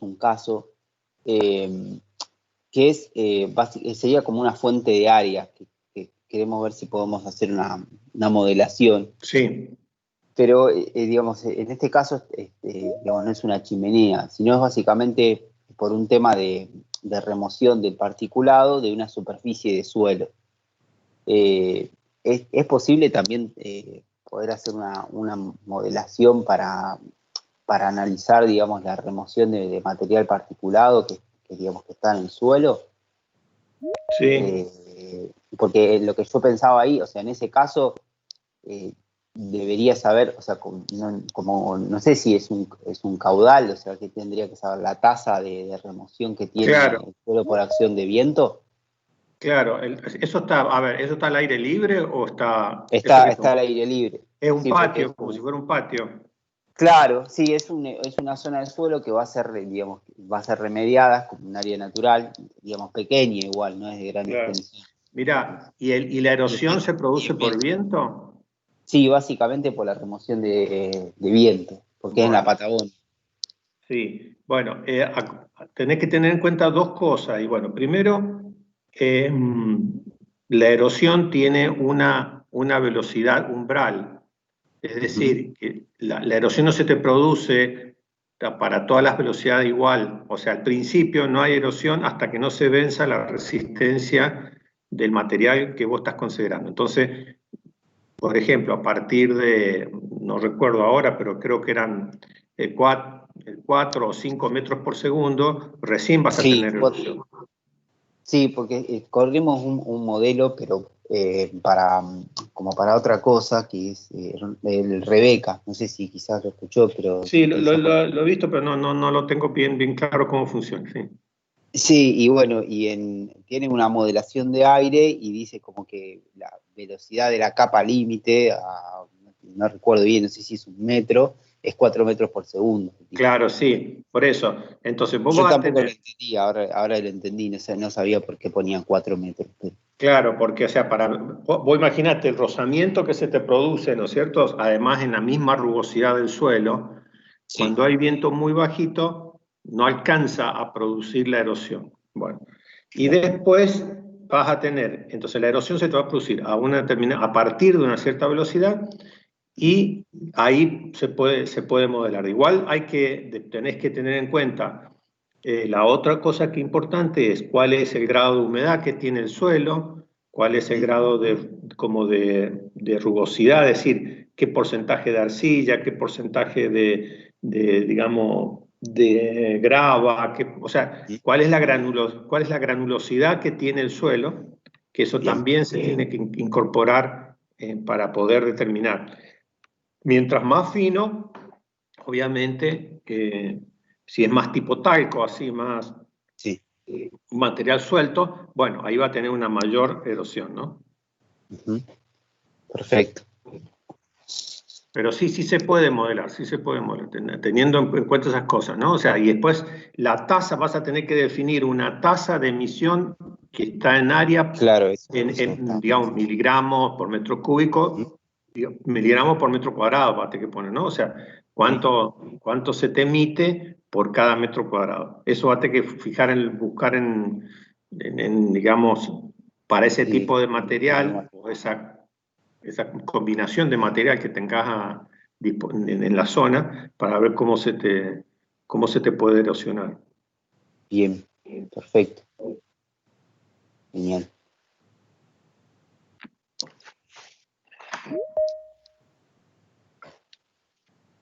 un caso, que es, sería como una fuente de área, que queremos ver si podemos hacer una modelación. Sí. Pero, digamos, en este caso, digamos, no es una chimenea, sino es básicamente por un tema de remoción del particulado de una superficie de suelo. Es posible también poder hacer una modelación para analizar, digamos, la remoción de material particulado digamos, que está en el suelo. Sí. Porque lo que yo pensaba ahí, o sea, en ese caso, debería saber, o sea, no sé si es un caudal, o sea, que tendría que saber la tasa de remoción que tiene Claro. el suelo por acción de viento. Claro, eso está, a ver, ¿eso está al aire libre o está...? Está al aire libre. Es un Sí, porque patio, como si fuera un patio. claro, sí, es una zona del suelo que va a ser, digamos, va a ser remediada como un área natural, digamos, pequeña igual, no es de gran Claro. extensión. Mirá, ¿y la erosión se produce por viento? Sí, básicamente por la remoción de viento, porque es en la Bueno, Patagonia. sí. Bueno, tenés que tener en cuenta dos cosas. Y bueno, primero, la erosión tiene una velocidad umbral. Es decir, que la erosión no se te produce para todas las velocidades igual. O sea, al principio no hay erosión hasta que no se venza la resistencia del material que vos estás considerando. Entonces, por ejemplo, a partir de, no recuerdo ahora, pero creo que eran 4 o 5 metros por segundo, recién vas a Sí, tener erosión. sí, porque corrimos un modelo, pero como para otra cosa, que es el Rebeca. No sé si quizás lo escuchó, pero se Sí, utiliza lo he visto, pero no lo tengo bien claro cómo funciona. Sí. Sí, y bueno, tiene una modelación de aire y dice como que la velocidad de la capa límite, no recuerdo bien, no sé si es 1 metro, es 4 metros por segundo. Claro, sí, por eso. Entonces vos Yo vas a tampoco lo tener, entendí, ahora lo entendí, no sabía por qué ponían 4 metros. claro, porque, o sea, vos imaginate el rozamiento que se te produce, ¿no es cierto? Además, en la misma rugosidad del suelo, Sí, cuando hay viento muy bajito, no alcanza a producir la erosión. Bueno, y claro. después vas a tener, entonces la erosión se te va a producir a partir de una cierta velocidad y ahí se puede modelar. Igual tenés que tener en cuenta la otra cosa que es importante es cuál es el grado de humedad que tiene el suelo, cuál es el grado de rugosidad, es decir, qué porcentaje de arcilla, qué porcentaje digamos, de grava, o sea, cuál es cuál es la granulosidad que tiene el suelo, que eso Bien, también se tiene que incorporar para poder determinar. Mientras más fino, obviamente, si es más tipo talco, así más sí. material suelto, bueno, ahí va a tener una mayor erosión, ¿no? Ujú. Perfecto. Pero sí se puede modelar, sí se puede modelar, teniendo en cuenta esas cosas, ¿no? O sea, y después la tasa, vas a tener que definir una tasa de emisión que está en área, Claro, eso está. digamos, miligramos por metro cúbico, miligramos por metro cuadrado, vas a tener que poner, ¿no? O sea, Sí, cuánto se te emite por cada metro cuadrado. Eso va a tener que buscar digamos, para ese sí. tipo de material, o esa combinación de material que tengas en la zona para ver cómo se te puede erosionar. Bien, perfecto. Genial.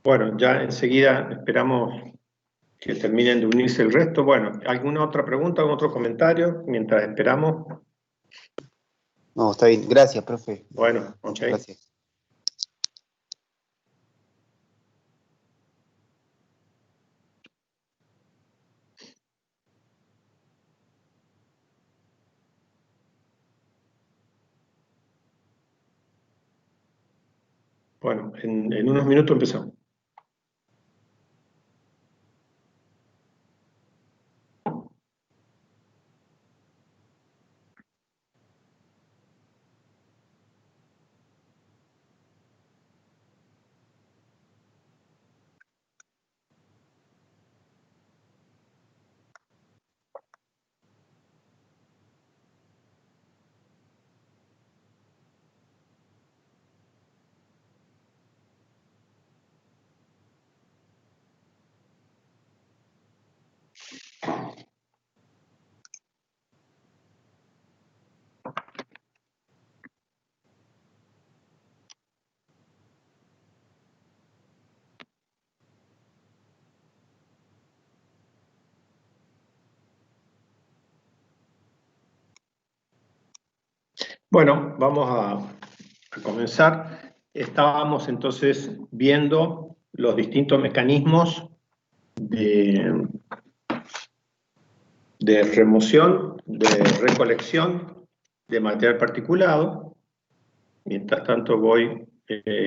Bueno, ya enseguida esperamos que terminen de unirse el resto. Bueno, ¿alguna otra pregunta, algún otro comentario mientras esperamos? No, está bien. Gracias, profe. Bueno, ok. Muchas gracias. Bueno, en unos minutos empezamos. Bueno, vamos a comenzar. Estábamos entonces viendo los distintos mecanismos de remoción, de recolección de material particulado. Mientras tanto voy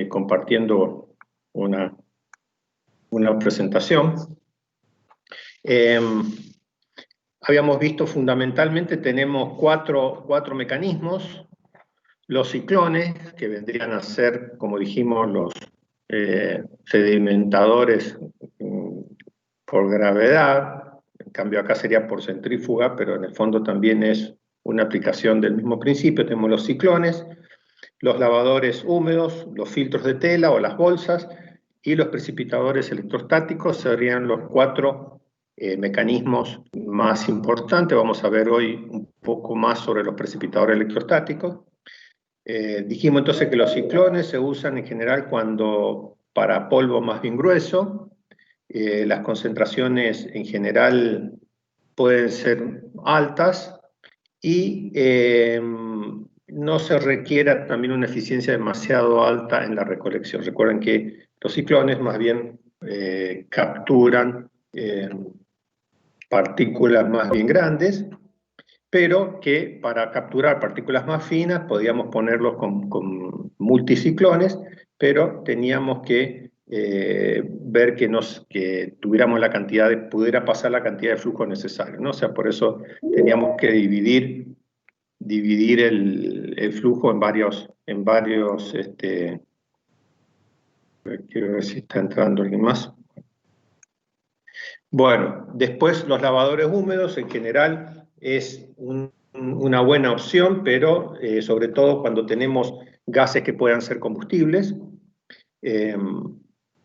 compartiendo una presentación. Habíamos visto fundamentalmente, tenemos cuatro mecanismos. Los ciclones, que vendrían a ser, como dijimos, los sedimentadores por gravedad. En cambio acá sería por centrífuga, pero en el fondo también es una aplicación del mismo principio. Tenemos los ciclones, los lavadores húmedos, los filtros de tela o las bolsas, y los precipitadores electrostáticos serían los cuatro mecanismos más importantes. Vamos a ver hoy un poco más sobre los precipitadores electrostáticos. Dijimos entonces que los ciclones se usan en general para polvo más bien grueso. Las concentraciones en general pueden ser altas y no se requiera también una eficiencia demasiado alta en la recolección. Recuerden que los ciclones más bien capturan partículas más bien grandes, pero que para capturar partículas más finas podíamos ponerlos con multiciclones, pero teníamos que ver que tuviéramos la cantidad pudiera pasar la cantidad de flujo necesario, ¿no? O sea, por eso teníamos que dividir el flujo en varios quiero ver si está entrando alguien más. Bueno, después los lavadores húmedos en general es una buena opción, pero sobre todo cuando tenemos gases que puedan ser combustibles.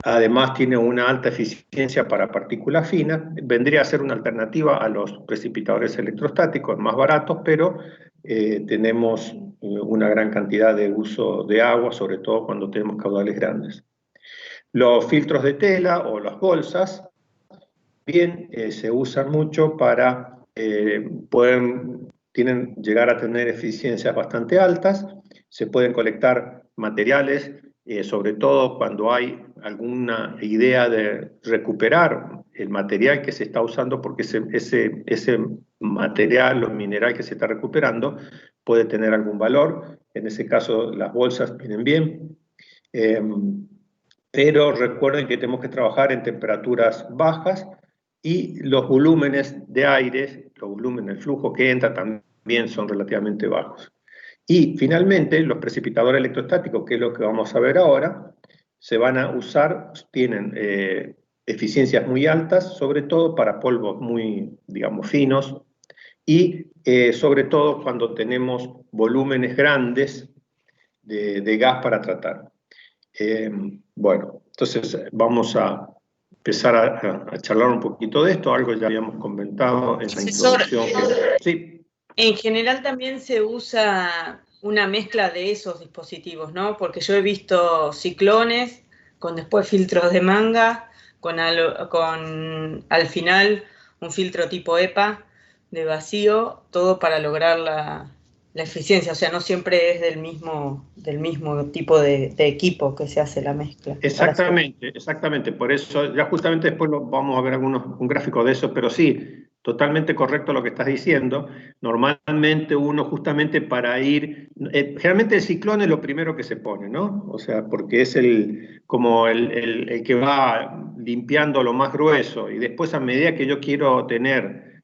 Además tiene una alta eficiencia para partículas finas. Vendría a ser una alternativa a los precipitadores electrostáticos, más baratos, pero tenemos una gran cantidad de uso de agua, sobre todo cuando tenemos caudales grandes. Los filtros de tela o las bolsas bien se usan mucho para, tienen llegar a tener eficiencias bastante altas. Se pueden colectar materiales, sobre todo cuando hay alguna idea de recuperar el material que se está usando, porque ese material o mineral que se está recuperando puede tener algún valor. En ese caso las bolsas vienen bien. Pero recuerden que tenemos que trabajar en temperaturas bajas, y los volúmenes de aire, los volúmenes, el flujo que entra también son relativamente bajos. Y finalmente, los precipitadores electrostáticos, que es lo que vamos a ver ahora, se van a usar, tienen eficiencias muy altas, sobre todo para polvos muy, digamos, finos, y sobre todo cuando tenemos volúmenes grandes de gas para tratar. Bueno, entonces vamos a empezar a charlar un poquito de esto, algo ya habíamos comentado en la introducción. Sí. En general también se usa una mezcla de esos dispositivos, ¿no? Porque yo he visto ciclones con después filtros de manga, con al final un filtro tipo EPA de vacío, todo para lograr la eficiencia, o sea, no siempre es del mismo tipo de equipo que se hace la mezcla. Exactamente, por eso, ya justamente después vamos a ver un gráfico de eso, pero sí, totalmente correcto lo que estás diciendo. Normalmente uno justamente para ir, generalmente el ciclón es lo primero que se pone, ¿no? O sea, porque es como el que va limpiando lo más grueso, y después a medida que yo quiero tener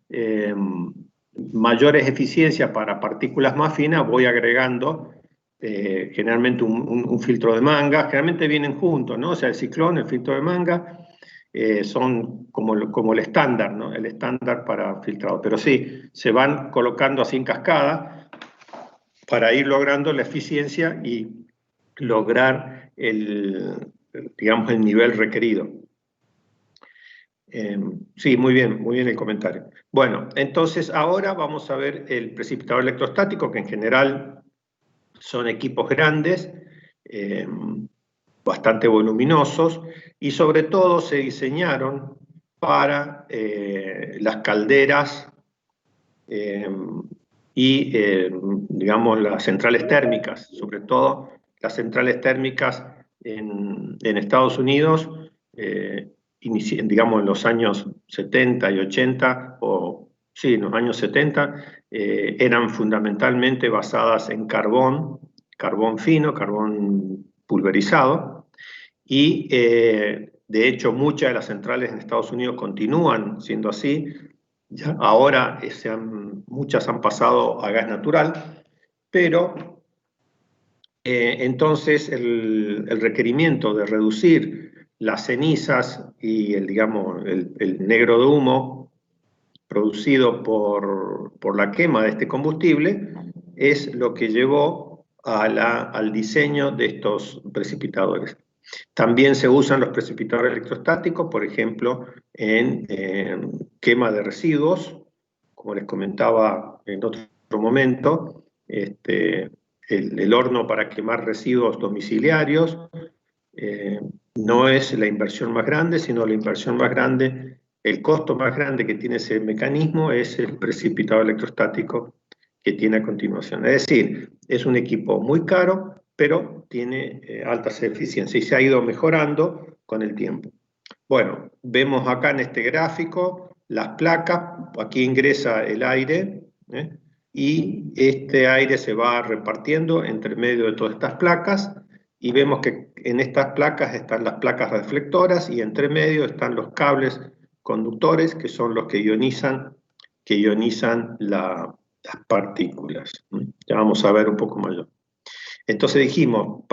mayores eficiencias para partículas más finas, voy agregando generalmente un filtro de manga. Generalmente vienen juntos, ¿no? O sea, el ciclón, el filtro de manga, son como el estándar, ¿no? El estándar para filtrado. Pero sí, se van colocando así en cascada para ir logrando la eficiencia y lograr digamos, el nivel requerido. Sí, muy bien el comentario. Bueno, entonces ahora vamos a ver el precipitador electrostático, que en general son equipos grandes, bastante voluminosos, y sobre todo se diseñaron para las calderas y, digamos, las centrales térmicas, sobre todo las centrales térmicas en Estados Unidos, digamos en los años 70 y 80, o sí, en los años 70, eran fundamentalmente basadas en carbón fino, carbón pulverizado, y de hecho muchas de las centrales en Estados Unidos continúan siendo así. Ya, ahora muchas han pasado a gas natural, pero entonces el requerimiento de reducir las cenizas y digamos, el negro de humo producido por la quema de este combustible es lo que llevó al diseño de estos precipitadores. También se usan los precipitadores electrostáticos, por ejemplo, en quema de residuos, como les comentaba en otro momento, el horno para quemar residuos domiciliarios no es la inversión más grande, sino la inversión más grande, el costo más grande que tiene ese mecanismo es el precipitador electrostático que tiene a continuación. Es decir, es un equipo muy caro, pero tiene altas eficiencias y se ha ido mejorando con el tiempo. Bueno, vemos acá en este gráfico las placas, aquí ingresa el aire, y este aire se va repartiendo entre medio de todas estas placas, y vemos que en estas placas están las placas reflectoras y entre medio están los cables conductores, que son los que ionizan las partículas. Ya vamos a ver un poco mayor. Entonces dijimos,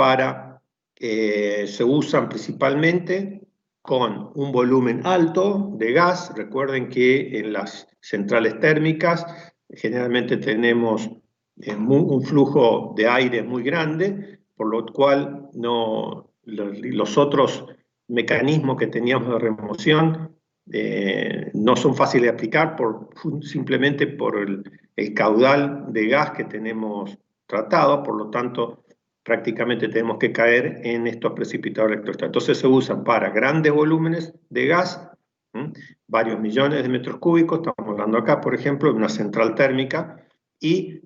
se usan principalmente con un volumen alto de gas. Recuerden que en las centrales térmicas generalmente tenemos un flujo de aire muy grande, por lo cual los otros mecanismos que teníamos de remoción no son fáciles de aplicar simplemente por el caudal de gas que tenemos tratado, por lo tanto prácticamente tenemos que caer en estos precipitadores electrostáticos. Entonces se usan para grandes volúmenes de gas, varios millones de metros cúbicos, estamos hablando acá, por ejemplo, de una central térmica, y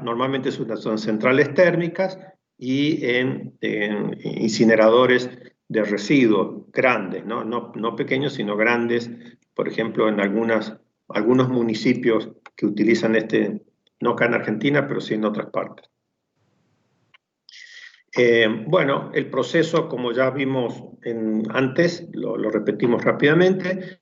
normalmente son centrales térmicas y en incineradores de residuos grandes, no pequeños, sino grandes, por ejemplo, en algunos municipios que utilizan no acá en Argentina, pero sí en otras partes. Bueno, el proceso, como ya vimos antes, lo repetimos rápidamente.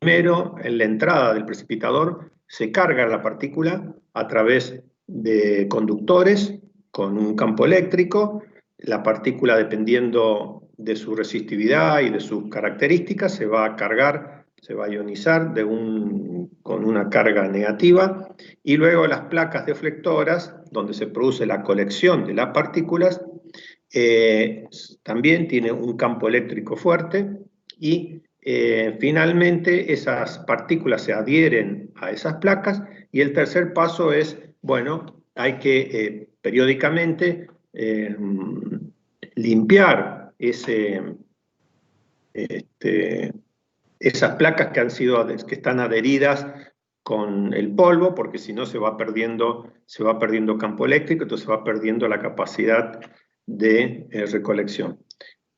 Primero, en la entrada del precipitador se carga la partícula a través de conductores con un campo eléctrico. La partícula, dependiendo de su resistividad y de sus características, se va a cargar, se va a ionizar con una carga negativa, y luego las placas deflectoras, donde se produce la colección de las partículas, también tiene un campo eléctrico fuerte, y finalmente esas partículas se adhieren a esas placas, y el tercer paso es, bueno, hay que periódicamente limpiar esas placas que están adheridas con el polvo, porque si no se va perdiendo campo eléctrico, entonces se va perdiendo la capacidad de recolección.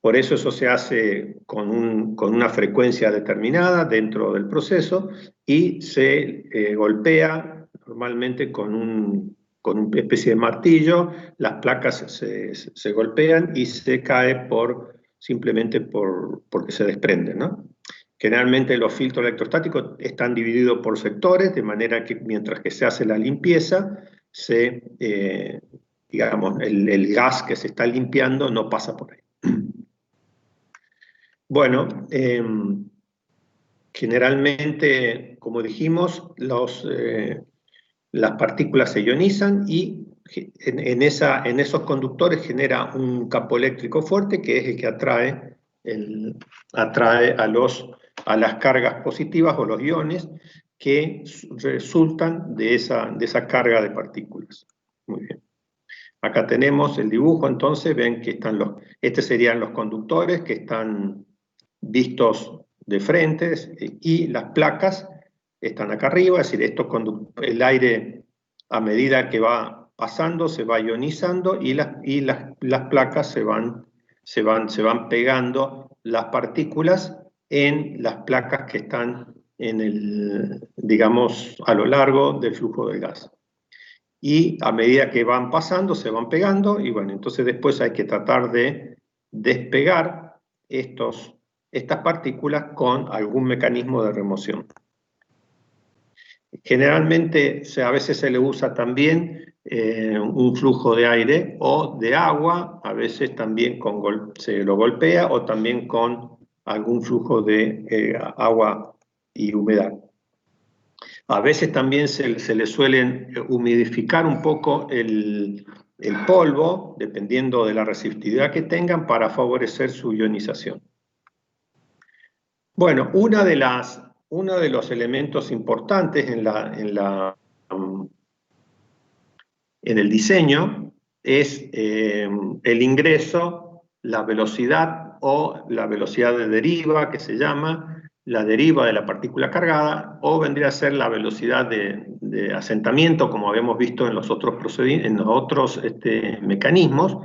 Por eso se hace con una frecuencia determinada dentro del proceso, y se golpea normalmente con una especie de martillo. Las placas se golpean y se cae simplemente porque se desprenden, ¿no? Generalmente los filtros electrostáticos están divididos por sectores, de manera que mientras que se hace la limpieza, digamos, el gas que se está limpiando no pasa por ahí. Bueno, generalmente, como dijimos, las partículas se ionizan, y en esos conductores genera un campo eléctrico fuerte, que es el que atrae a las cargas positivas o los iones que resultan de esa carga de partículas. Muy bien. Acá tenemos el dibujo, entonces ven que estos serían los conductores que están vistos de frente, y las placas están acá arriba, es decir, el aire a medida que va pasando se va ionizando y las placas se van pegando las partículas en las placas que están digamos, a lo largo del flujo del gas. Y a medida que van pasando, se van pegando, y bueno, entonces después hay que tratar de despegar estas partículas con algún mecanismo de remoción. Generalmente a veces se le usa también un flujo de aire o de agua, a veces también se lo golpea, o también con algún flujo de agua y humedad. A veces también se le suelen humidificar un poco el polvo, dependiendo de la resistividad que tengan, para favorecer su ionización. Bueno, uno de los elementos importantes en el diseño es el ingreso, la velocidad o la velocidad de deriva, que se llama la deriva de la partícula cargada, o vendría a ser la velocidad de asentamiento, como habíamos visto en los otros mecanismos.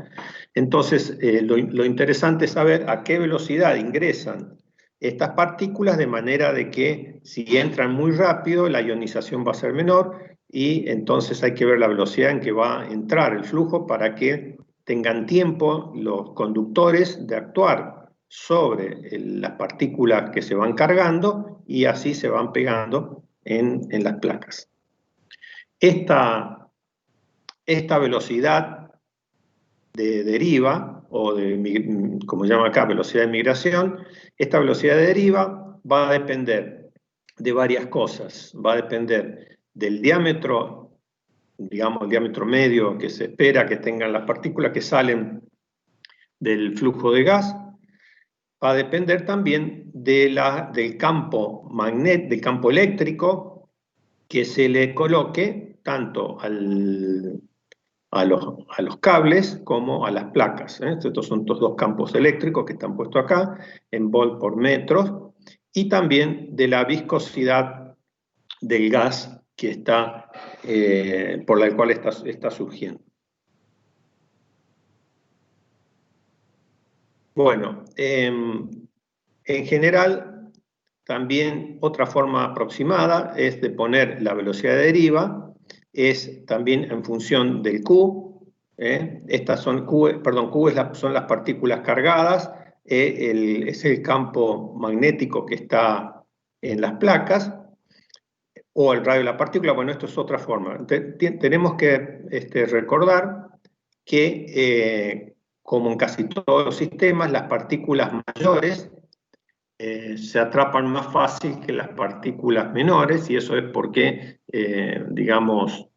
Entonces, lo interesante es saber a qué velocidad ingresan estas partículas, de manera de que si entran muy rápido, la ionización va a ser menor, y entonces hay que ver la velocidad en que va a entrar el flujo para que tengan tiempo los conductores de actuar sobre las partículas que se van cargando, y así se van pegando en las placas. Esta velocidad de deriva, o como llama acá, velocidad de migración, esta velocidad de deriva va a depender de varias cosas. Va a depender del diámetro, digamos el diámetro medio que se espera que tengan las partículas que salen del flujo de gas. Va a depender también del campo eléctrico que se le coloque tanto a los cables como a las placas. Estos son estos dos campos eléctricos que están puestos acá, en volt por metros, y también de la viscosidad del gas que está, por la cual está surgiendo. Bueno, en general, también otra forma aproximada es de poner la velocidad de deriva, es también en función del Q. Estas son Q son las partículas cargadas, es el campo magnético que está en las placas, o el radio de la partícula. Bueno, esto es otra forma. Tenemos que recordar que, como en casi todos los sistemas, las partículas mayores se atrapan más fácil que las partículas menores, y eso es porque, digamos,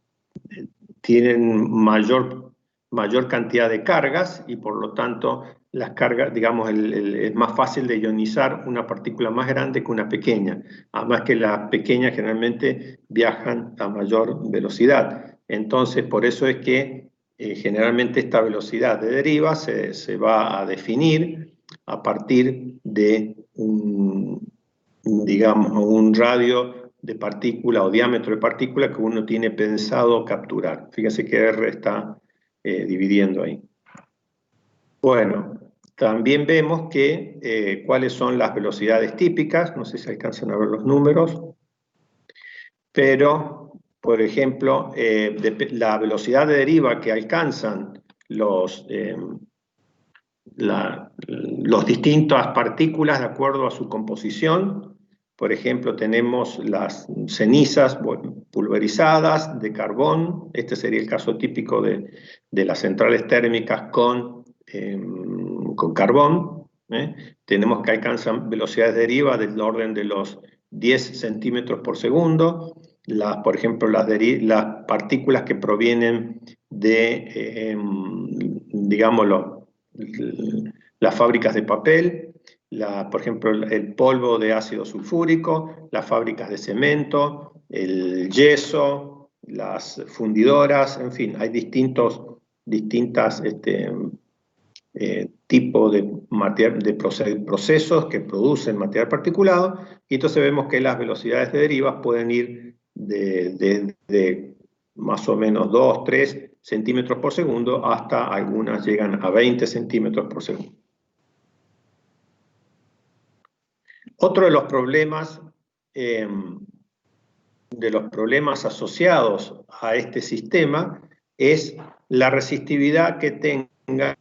tienen mayor cantidad de cargas, y por lo tanto las cargas, digamos, es más fácil de ionizar una partícula más grande que una pequeña, además que las pequeñas generalmente viajan a mayor velocidad. Entonces, por eso es que generalmente esta velocidad de deriva se va a definir a partir de digamos, un radio de partícula o diámetro de partícula que uno tiene pensado capturar. Fíjense que R está dividiendo ahí. Bueno, también vemos que cuáles son las velocidades típicas. No sé si alcanzan a ver los números, pero, por ejemplo, la velocidad de deriva que alcanzan los distintas partículas de acuerdo a su composición. Por ejemplo, tenemos las cenizas pulverizadas de carbón. Este sería el caso típico de las centrales térmicas con carbón. Tenemos que alcanzan velocidades de deriva del orden de los 10 centímetros por segundo. Por ejemplo, las partículas que provienen de, digámoslo, las fábricas de papel, por ejemplo, el polvo de ácido sulfúrico, las fábricas de cemento, el yeso, las fundidoras, en fin, hay distintas tipo de procesos que producen material particulado, y entonces vemos que las velocidades de derivas pueden ir de más o menos 2, 3 centímetros por segundo hasta algunas llegan a 20 centímetros por segundo. Otro de los problemas asociados a este sistema es la resistividad que tenga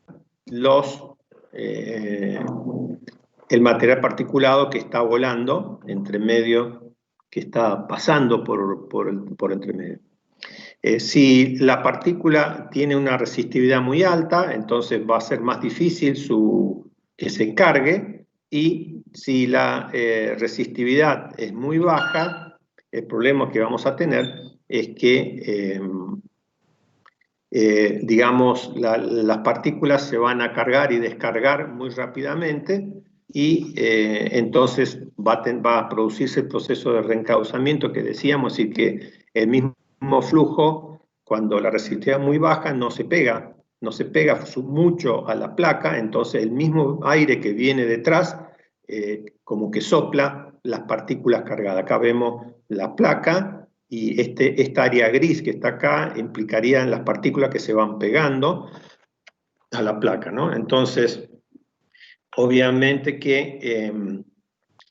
el material particulado que está volando entre medio, que está pasando por entre medio. Si la partícula tiene una resistividad muy alta, entonces va a ser más difícil que se encargue, y si la resistividad es muy baja, el problema que vamos a tener es que digamos, las partículas se van a cargar y descargar muy rápidamente, y entonces va a producirse el proceso de reencauzamiento que decíamos, y que el mismo flujo, cuando la resistividad es muy baja, no se pega mucho a la placa, entonces el mismo aire que viene detrás como que sopla las partículas cargadas. Acá vemos la placa, y esta área gris que está acá implicaría en las partículas que se van pegando a la placa, ¿no? Entonces, obviamente que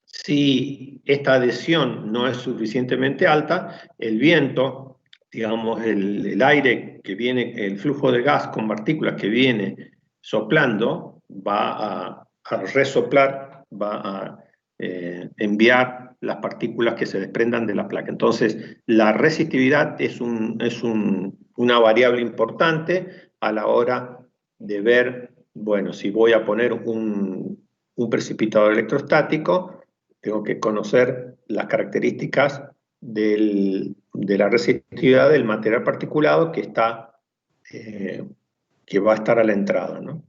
si esta adhesión no es suficientemente alta, el viento, digamos, el aire que viene, el flujo de gas con partículas que viene soplando, va a resoplar, va a enviar las partículas que se desprendan de la placa. Entonces, la resistividad es una variable importante a la hora de ver, bueno, si voy a poner un precipitador electrostático, tengo que conocer las características de la resistividad del material particulado que va a estar a la entrada, ¿no?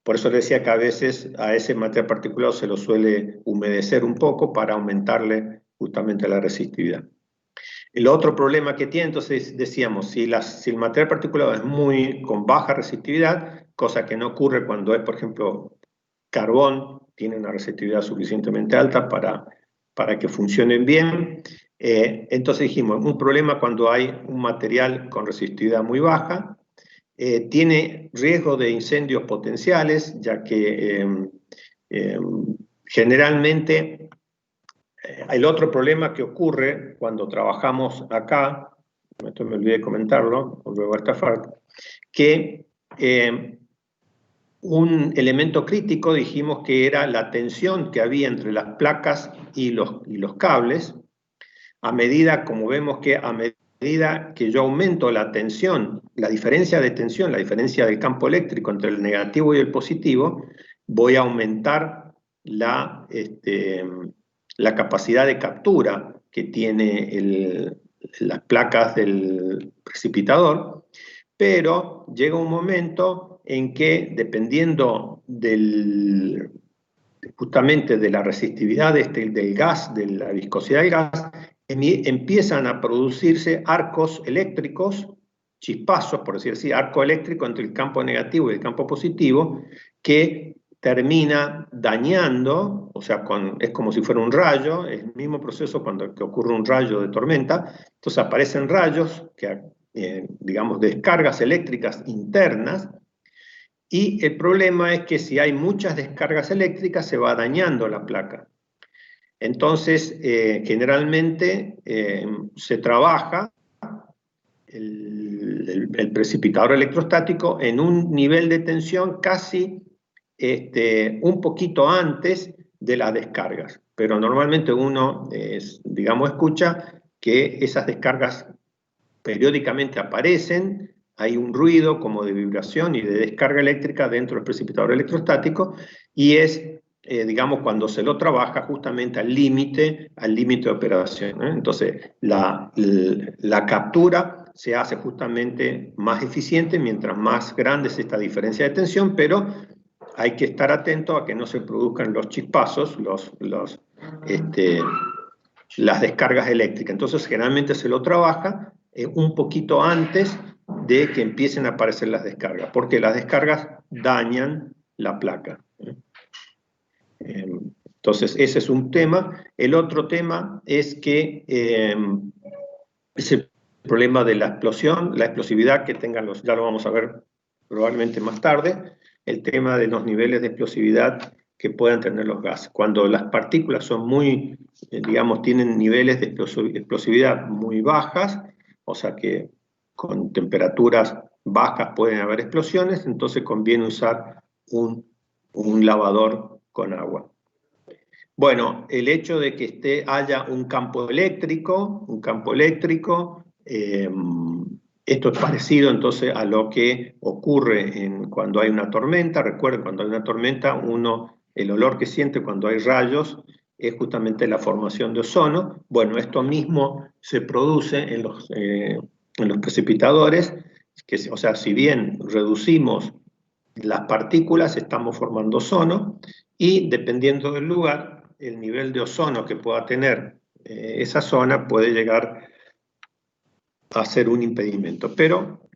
Por eso decía que a veces a ese material particulado se lo suele humedecer un poco para aumentarle justamente la resistividad. El otro problema que tiene, entonces decíamos, si el material particulado es con baja resistividad, cosa que no ocurre cuando es, por ejemplo, carbón, tiene una resistividad suficientemente alta para que funcionen bien. Entonces dijimos, un problema cuando hay un material con resistividad muy baja, tiene riesgo de incendios potenciales, ya que generalmente el otro problema que ocurre cuando trabajamos acá, esto me olvidé de comentarlo, luego a esta parte, que un elemento crítico dijimos que era la tensión que había entre las placas y los cables. A medida, como vemos que a medida que yo aumento la tensión, la diferencia de tensión, la diferencia del campo eléctrico entre el negativo y el positivo, voy a aumentar la capacidad de captura que tiene las placas del precipitador, pero llega un momento en que, dependiendo justamente de la resistividad del gas, de la viscosidad del gas, empiezan a producirse arcos eléctricos, chispazos, por decir así, arco eléctrico entre el campo negativo y el campo positivo, que termina dañando, o sea, es como si fuera un rayo, es el mismo proceso que ocurre un rayo de tormenta. Entonces aparecen rayos, digamos, descargas eléctricas internas, y el problema es que si hay muchas descargas eléctricas se va dañando la placa. Entonces, generalmente se trabaja el precipitador electrostático en un nivel de tensión casi un poquito antes de las descargas, pero normalmente uno, digamos, escucha que esas descargas periódicamente aparecen, hay un ruido como de vibración y de descarga eléctrica dentro del precipitador electrostático, y es, digamos, cuando se lo trabaja justamente al límite de operación, ¿eh? Entonces, la captura se hace justamente más eficiente mientras más grande es esta diferencia de tensión, pero hay que estar atento a que no se produzcan los chispazos, las descargas eléctricas. Entonces, generalmente se lo trabaja un poquito antes de que empiecen a aparecer las descargas, porque las descargas dañan la placa. Entonces, ese es un tema. El otro tema es que es el problema de la explosión, la explosividad que tengan los, ya lo vamos a ver probablemente más tarde, el tema de los niveles de explosividad que puedan tener los gases. Cuando las partículas son muy, digamos, tienen niveles de explosividad muy bajas, o sea que con temperaturas bajas pueden haber explosiones, entonces conviene usar un lavador con agua. Bueno, el hecho de que haya un campo eléctrico, esto es parecido entonces a lo que ocurre cuando hay una tormenta. Recuerden, cuando hay una tormenta, el olor que siente cuando hay rayos es justamente la formación de ozono. Bueno, esto mismo se produce en los precipitadores, o sea, si bien reducimos las partículas, estamos formando ozono, y dependiendo del lugar, el nivel de ozono que pueda tener esa zona puede llegar a ser un impedimento. Pero,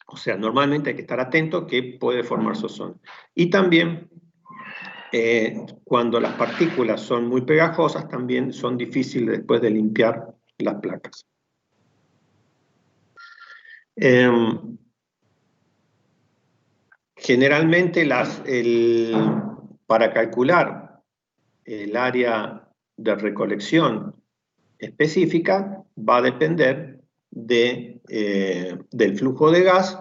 o sea, normalmente hay que estar atento que puede formarse ozono. Y también, cuando las partículas son muy pegajosas, también son difíciles después de limpiar las placas. Generalmente para calcular el área de recolección específica va a depender del flujo de gas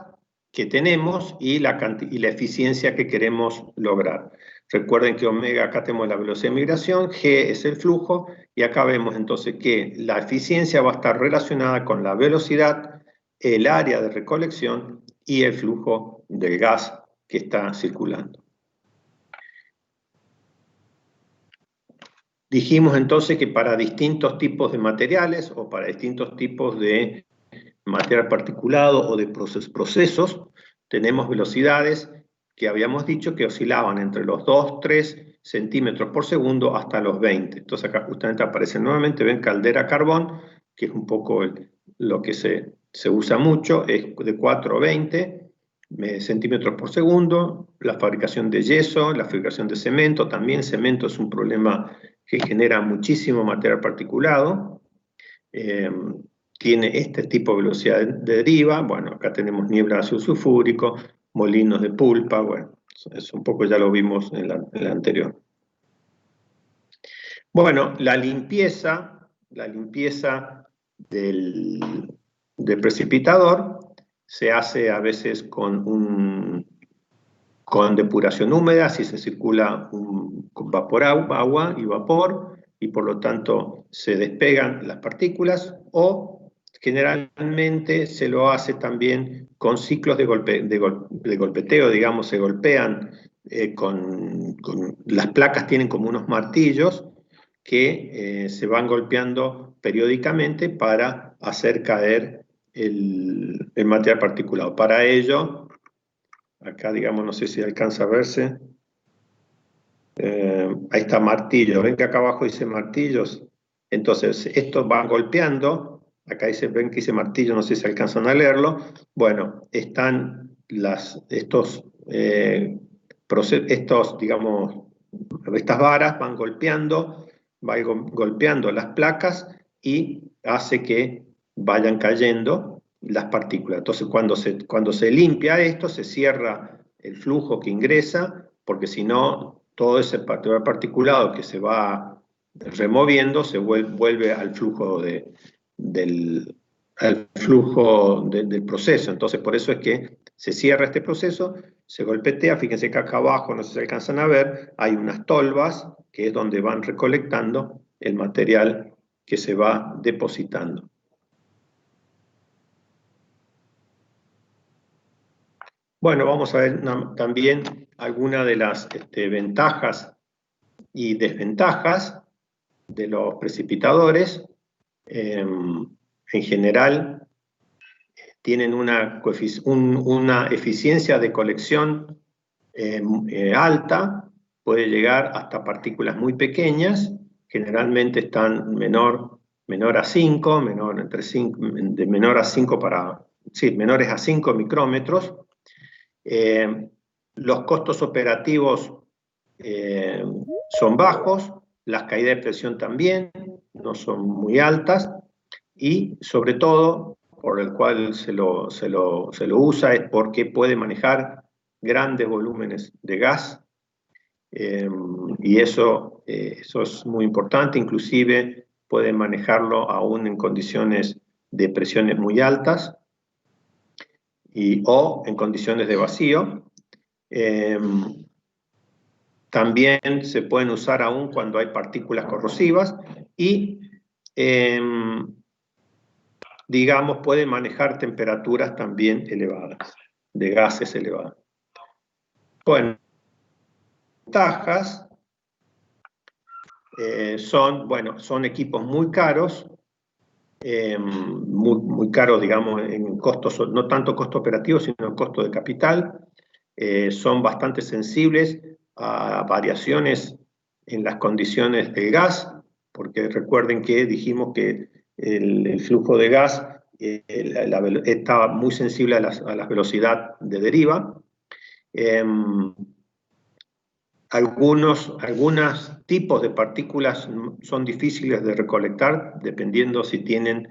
que tenemos y la eficiencia que queremos lograr. Recuerden que omega, acá tenemos la velocidad de migración, G es el flujo, y acá vemos entonces que la eficiencia va a estar relacionada con la velocidad, el área de recolección y el flujo del gas que está circulando. Dijimos entonces que para distintos tipos de materiales o para distintos tipos de material particulado o de procesos, tenemos velocidades que habíamos dicho que oscilaban entre los 2-3 centímetros por segundo hasta los 20. Entonces acá justamente aparece nuevamente, ven, caldera carbón, que es un poco lo que se usa mucho, es de 4 a 20 centímetros por segundo. La fabricación de yeso, la fabricación de cemento, también cemento es un problema que genera muchísimo material particulado. Tiene este tipo de velocidad de deriva. Bueno, acá tenemos niebla de ácido sulfúrico, molinos de pulpa, bueno, es un poco, ya lo vimos en la anterior. Bueno, la limpieza del precipitador se hace a veces con depuración húmeda, si se circula con vapor, agua y vapor, y por lo tanto se despegan las partículas, o generalmente se lo hace también con ciclos de golpeteo, digamos, se golpean las placas tienen como unos martillos que se van golpeando periódicamente para hacer caer el material particulado. Para ello, acá digamos, no sé si alcanza a verse, ahí está martillo, ven que acá abajo dice martillos, entonces estos van golpeando. Acá ven que dice martillo, no sé si alcanzan a leerlo. Bueno, están digamos, estas varas van golpeando las placas y hace que vayan cayendo las partículas. Entonces, cuando se limpia esto, se cierra el flujo que ingresa, porque si no, todo ese material particulado que se va removiendo se vuelve al flujo del proceso. Entonces, por eso es que se cierra este proceso, se golpetea. Fíjense que acá abajo, no sé si alcanzan a ver, hay unas tolvas, que es donde van recolectando el material que se va depositando. Bueno, vamos a ver también algunas de las ventajas y desventajas de los precipitadores. En general, tienen una eficiencia de colección alta, puede llegar hasta partículas muy pequeñas, generalmente están menor a 5, de menor a 5 para menores a 5 micrómetros. Los costos operativos son bajos, las caídas de presión también no son muy altas, y sobre todo, por el cual se lo usa, es porque puede manejar grandes volúmenes de gas, y eso es muy importante. Inclusive puede manejarlo aún en condiciones de presiones muy altas o en condiciones de vacío. También se pueden usar aún cuando hay partículas corrosivas y, digamos, puede manejar temperaturas también elevadas, de gases elevados. Bueno, ventajas son equipos muy caros, muy caros, digamos, en costos, no tanto costo operativo, sino en costo de capital. Son bastante sensibles a variaciones en las condiciones del gas, porque recuerden que dijimos que el flujo de gas estaba muy sensible a la velocidad de deriva. Algunos tipos de partículas son difíciles de recolectar, dependiendo si tienen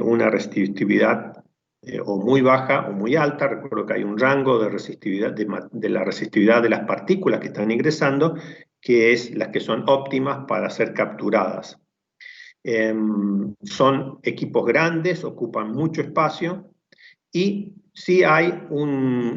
una resistividad o muy baja o muy alta. Recuerdo que hay un rango de resistividad, de la resistividad de las partículas que están ingresando, que es las que son óptimas para ser capturadas. Son equipos grandes, ocupan mucho espacio, y si hay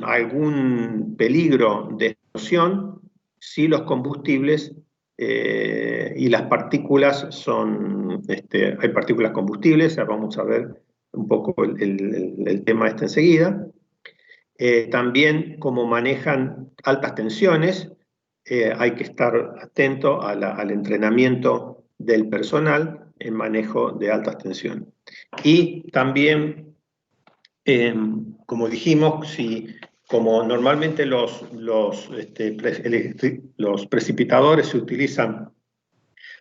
algún peligro de explosión, si los combustibles y las partículas hay partículas combustibles. Vamos a ver un poco el tema enseguida. También, como manejan altas tensiones, hay que estar atento al entrenamiento del personal en manejo de altas tensiones. Y también, como dijimos, como normalmente los precipitadores se utilizan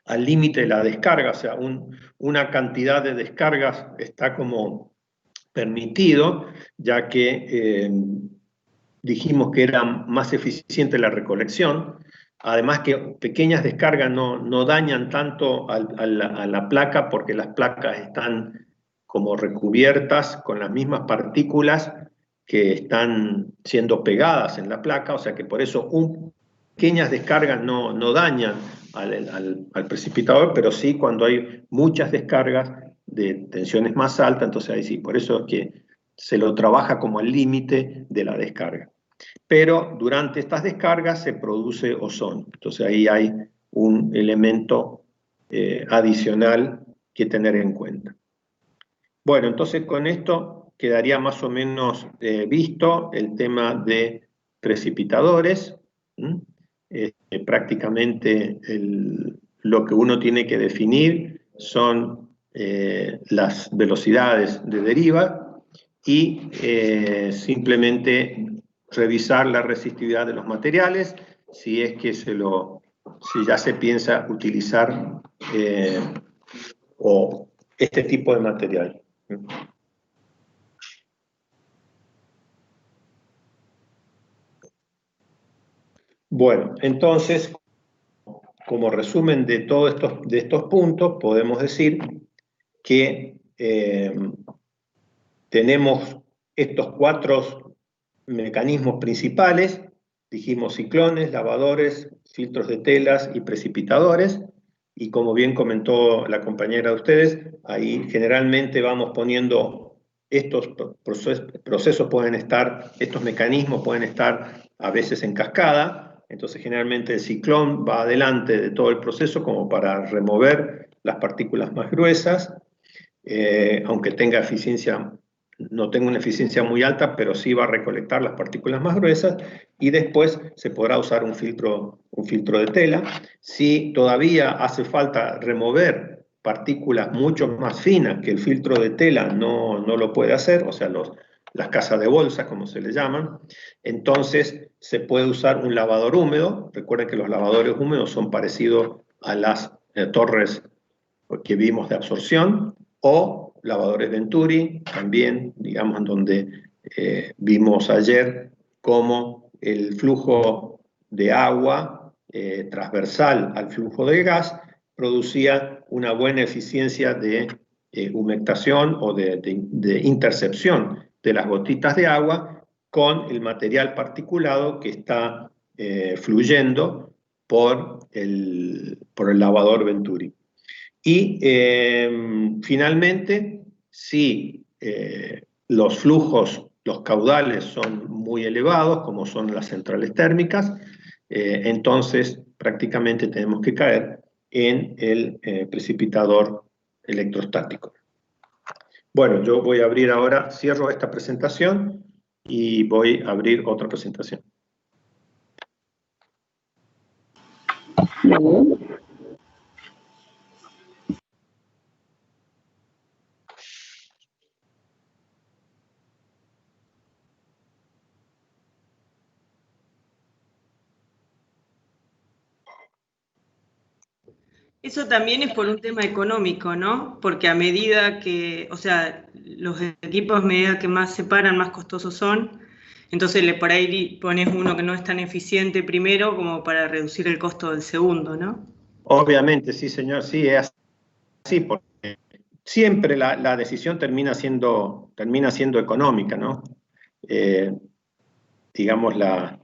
al límite de la descarga, o sea, una cantidad de descargas está como permitido, ya que dijimos que era más eficiente la recolección. Además que pequeñas descargas no dañan tanto a la placa, porque las placas están como recubiertas con las mismas partículas que están siendo pegadas en la placa, o sea que por eso pequeñas descargas no dañan al precipitador, pero sí cuando hay muchas descargas de tensiones más altas, entonces ahí sí, por eso es que se lo trabaja como el límite de la descarga. Pero durante estas descargas se produce ozono, entonces ahí hay un elemento adicional que tener en cuenta. Bueno, entonces con esto quedaría más o menos visto el tema de precipitadores. Prácticamente lo que uno tiene que definir son las velocidades de deriva y simplemente revisar la resistividad de los materiales, si es que si ya se piensa utilizar este tipo de material. Bueno, entonces, como resumen de todos estos puntos, podemos decir que tenemos estos 4 mecanismos principales. Dijimos ciclones, lavadores, filtros de telas y precipitadores, y como bien comentó la compañera de ustedes, ahí generalmente vamos poniendo estos procesos estos mecanismos pueden estar a veces en cascada. Entonces generalmente el ciclón va adelante de todo el proceso como para remover las partículas más gruesas, aunque no tenga una eficiencia muy alta, pero sí va a recolectar las partículas más gruesas, y después se podrá usar un filtro de tela. Si todavía hace falta remover partículas mucho más finas que el filtro de tela no lo puede hacer, o sea, las casas de bolsa, como se le llaman, entonces se puede usar un lavador húmedo. Recuerden que los lavadores húmedos son parecidos a las torres que vimos de absorción, o lavadores Venturi, también, digamos, donde vimos ayer cómo el flujo de agua transversal al flujo de gas producía una buena eficiencia de humectación o de intercepción de las gotitas de agua con el material particulado que está fluyendo por el lavador Venturi. Y finalmente, si los flujos, los caudales son muy elevados, como son las centrales térmicas, entonces prácticamente tenemos que caer en el precipitador electrostático. Bueno, yo voy a abrir ahora, cierro esta presentación y voy a abrir otra presentación. Eso también es por un tema económico, ¿no? Porque a medida que, o sea, los equipos a medida que más se paran, más costosos son. Entonces por ahí pones uno que no es tan eficiente primero como para reducir el costo del segundo, ¿no? Obviamente, sí, señor, sí, es así, porque siempre la decisión termina siendo económica, ¿no? Digamos, las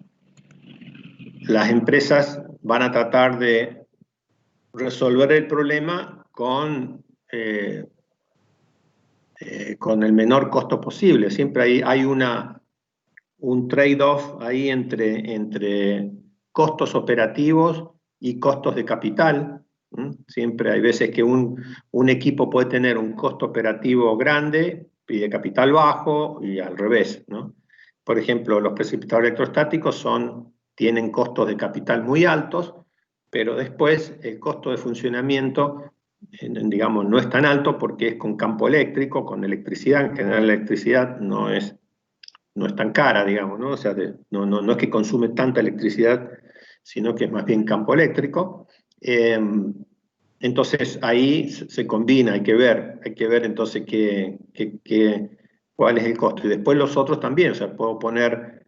empresas van a tratar de resolver el problema con el menor costo posible. Siempre hay un trade-off ahí entre costos operativos y costos de capital. Siempre hay veces que un equipo puede tener un costo operativo grande y de capital bajo, y al revés, ¿no? Por ejemplo, los precipitadores electrostáticos tienen costos de capital muy altos, pero después el costo de funcionamiento, digamos, no es tan alto porque es con campo eléctrico, con electricidad. En general la electricidad no es tan cara, digamos, ¿no? O sea, no es que consume tanta electricidad, sino que es más bien campo eléctrico. Entonces ahí se combina, hay que ver entonces cuál es el costo. Y después los otros también, o sea, puedo poner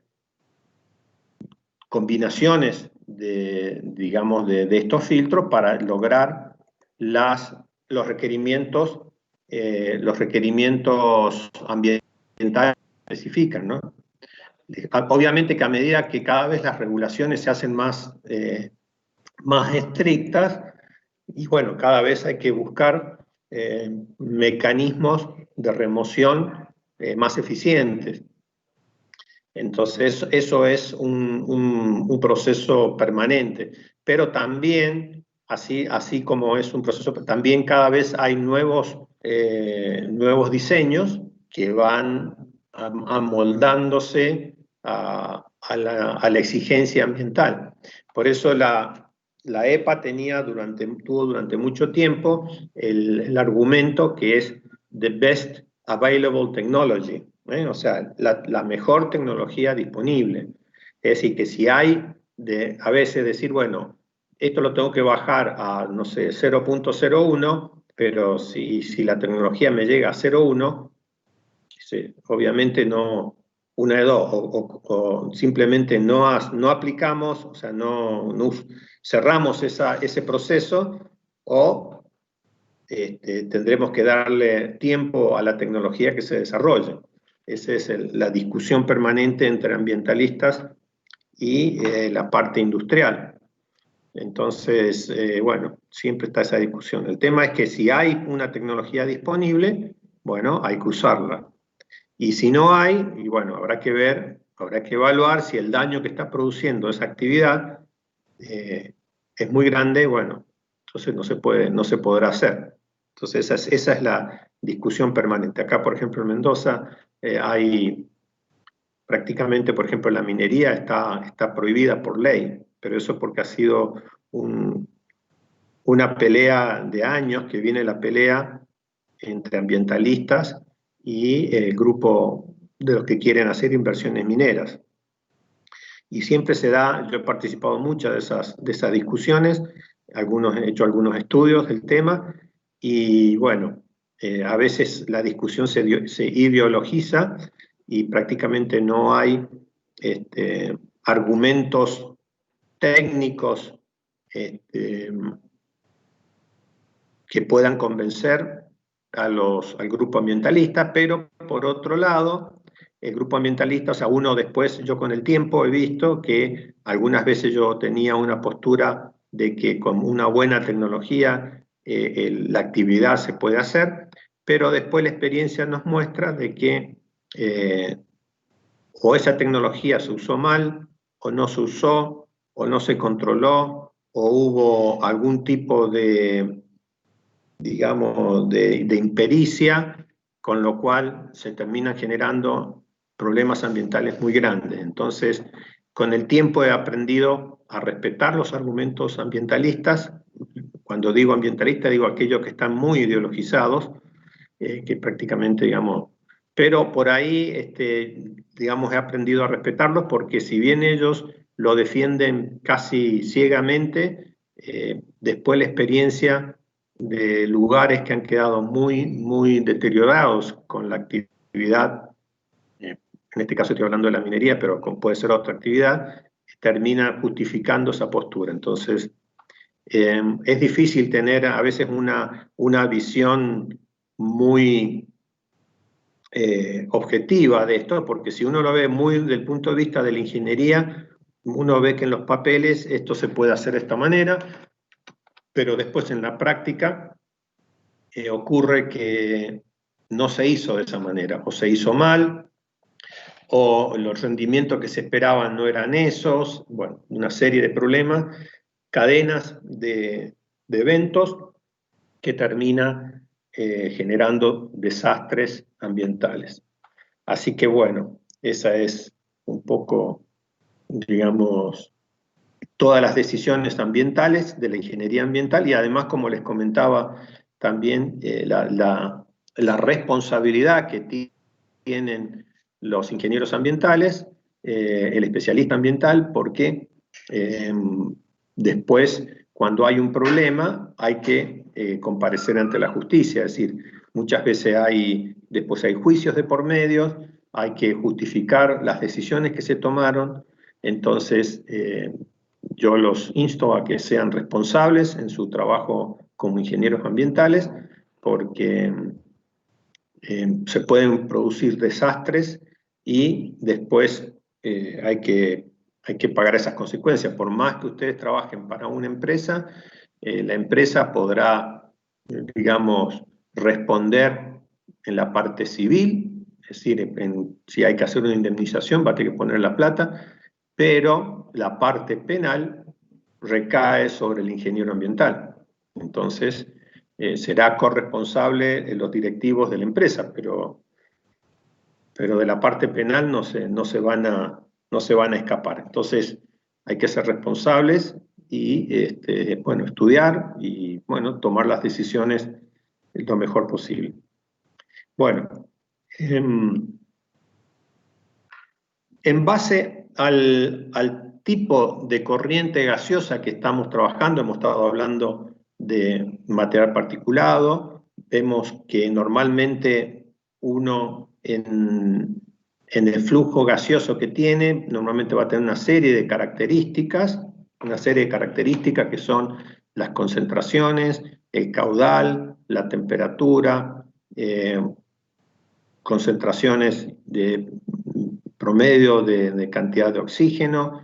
combinaciones digamos, de estos filtros para lograr los requerimientos ambientales que especifican, ¿no? Obviamente que a medida que cada vez las regulaciones se hacen más estrictas, y bueno, cada vez hay que buscar mecanismos de remoción más eficientes. Entonces, eso es un proceso permanente, pero también, así como es un proceso, también cada vez hay nuevos diseños que van amoldándose a la exigencia ambiental. Por eso la EPA tuvo durante mucho tiempo el argumento que es the best available technology, o sea, la mejor tecnología disponible. Es decir, que si hay a veces decir, bueno, esto lo tengo que bajar a, no sé, 0.01, pero si la tecnología me llega a 0.1, obviamente no, una de dos, o simplemente no aplicamos, o sea, no cerramos ese proceso, o tendremos que darle tiempo a la tecnología que se desarrolle. Esa es la discusión permanente entre ambientalistas y la parte industrial. Entonces, bueno, siempre está esa discusión. El tema es que si hay una tecnología disponible, bueno, hay que usarla. Y si no hay, y bueno, habrá que evaluar si el daño que está produciendo esa actividad es muy grande, bueno, entonces no se podrá hacer. Entonces esa es la discusión permanente. Acá, por ejemplo, en Mendoza hay prácticamente, por ejemplo, la minería está prohibida por ley, pero eso es porque ha sido una pelea de años, que viene la pelea entre ambientalistas y el grupo de los que quieren hacer inversiones mineras. Y siempre yo he participado en muchas de esas discusiones, he hecho algunos estudios del tema, y bueno, a veces la discusión se ideologiza y prácticamente no hay argumentos técnicos que puedan convencer al grupo ambientalista, pero por otro lado, el grupo ambientalista, o sea, uno después, yo con el tiempo he visto que algunas veces yo tenía una postura de que con una buena tecnología la actividad se puede hacer, pero después la experiencia nos muestra de que o esa tecnología se usó mal, o no se usó, o no se controló, o hubo algún tipo de, digamos, de impericia, con lo cual se terminan generando problemas ambientales muy grandes. Entonces, con el tiempo he aprendido a respetar los argumentos ambientalistas. Cuando digo ambientalista, digo aquellos que están muy ideologizados, que prácticamente, digamos, pero por ahí, digamos, he aprendido a respetarlos porque si bien ellos lo defienden casi ciegamente, después la experiencia de lugares que han quedado muy, muy deteriorados con la actividad, en este caso estoy hablando de la minería, pero puede ser otra actividad, termina justificando esa postura. Entonces, es difícil tener a veces una visión muy objetiva de esto, porque si uno lo ve muy desde el punto de vista de la ingeniería, uno ve que en los papeles esto se puede hacer de esta manera, pero después en la práctica ocurre que no se hizo de esa manera, o se hizo mal, o los rendimientos que se esperaban no eran esos, bueno, una serie de problemas, cadenas de eventos que termina generando desastres ambientales. Así que bueno, esa es un poco, digamos, todas las decisiones ambientales de la ingeniería ambiental y además, como les comentaba, también la responsabilidad que tienen los ingenieros ambientales, el especialista ambiental, porque después, cuando hay un problema, hay que comparecer ante la justicia, es decir, muchas veces después hay juicios de por medio, hay que justificar las decisiones que se tomaron, entonces yo los insto a que sean responsables en su trabajo como ingenieros ambientales, porque se pueden producir desastres y después hay que pagar esas consecuencias. Por más que ustedes trabajen para una empresa, la empresa podrá, digamos, responder en la parte civil, es decir, si hay que hacer una indemnización va a tener que poner la plata, pero la parte penal recae sobre el ingeniero ambiental. Entonces, será corresponsable los directivos de la empresa, pero de la parte penal no se van a escapar. Entonces, hay que ser responsables y bueno, estudiar y bueno, tomar las decisiones lo mejor posible. Bueno, en base al tipo de corriente gaseosa que estamos trabajando, hemos estado hablando de material particulado, vemos que normalmente uno en el flujo gaseoso que tiene, normalmente va a tener una serie de características que son las concentraciones, el caudal, la temperatura, concentraciones de promedio de cantidad de oxígeno,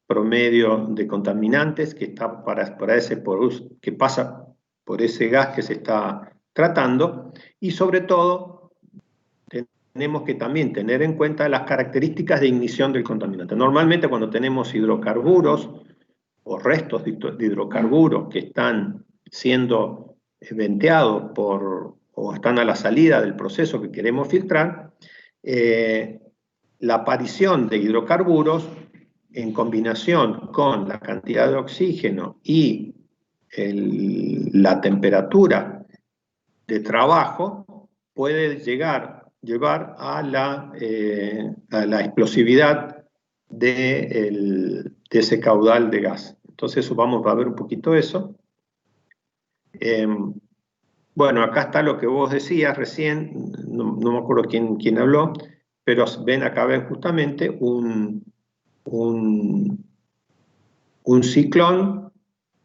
promedio de contaminantes que pasa por ese gas que se está tratando, y sobre todo tenemos que también tener en cuenta las características de ignición del contaminante. Normalmente cuando tenemos hidrocarburos o restos de hidrocarburos que están siendo venteados o están a la salida del proceso que queremos filtrar, la aparición de hidrocarburos en combinación con la cantidad de oxígeno y la temperatura de trabajo puede llevar a la explosividad de ese caudal de gas. Entonces vamos a ver un poquito eso. Bueno, acá está lo que vos decías recién, no me acuerdo quién habló, pero ven justamente un ciclón,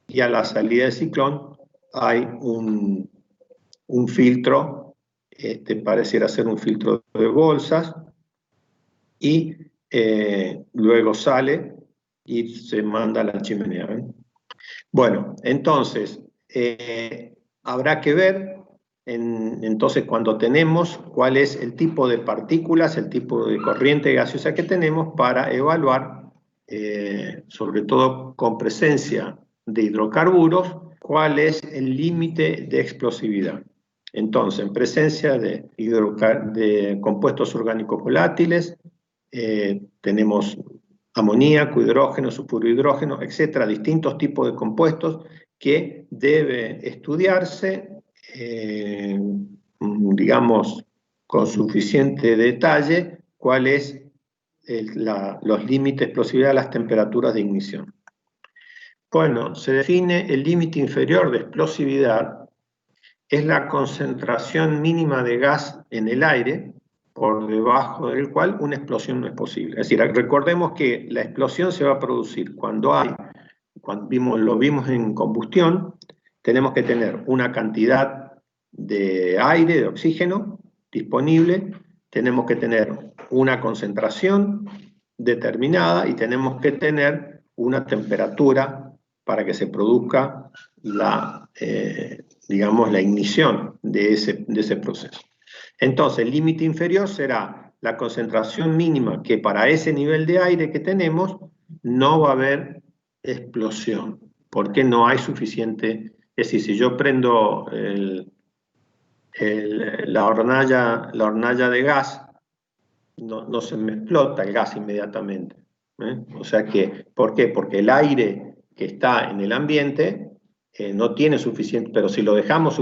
y a la salida del ciclón hay un filtro, pareciera ser un filtro de bolsas, y luego sale y se manda a la chimenea. ¿Ven? Bueno, entonces, habrá que ver, entonces, cuando tenemos cuál es el tipo de partículas, el tipo de corriente gaseosa que tenemos para evaluar, sobre todo con presencia de hidrocarburos, cuál es el límite de explosividad. Entonces, en presencia de compuestos orgánicos volátiles, tenemos amoníaco, hidrógeno, sulfuro-hidrógeno, etcétera, distintos tipos de compuestos que debe estudiarse, digamos, con suficiente detalle cuál es los límites de explosividad a las temperaturas de ignición. Bueno, se define el límite inferior de explosividad, es la concentración mínima de gas en el aire, por debajo del cual una explosión no es posible. Es decir, recordemos que la explosión se va a producir cuando lo vimos en combustión, tenemos que tener una cantidad de aire, de oxígeno disponible, tenemos que tener una concentración determinada y tenemos que tener una temperatura para que se produzca digamos, la ignición de ese proceso. Entonces, el límite inferior será la concentración mínima, que para ese nivel de aire que tenemos no va a haber explosión, porque no hay suficiente. Es decir, si yo prendo la hornalla de gas, no se me explota el gas inmediatamente. O sea que, ¿por qué? Porque el aire que está en el ambiente no tiene suficiente, pero si lo dejamos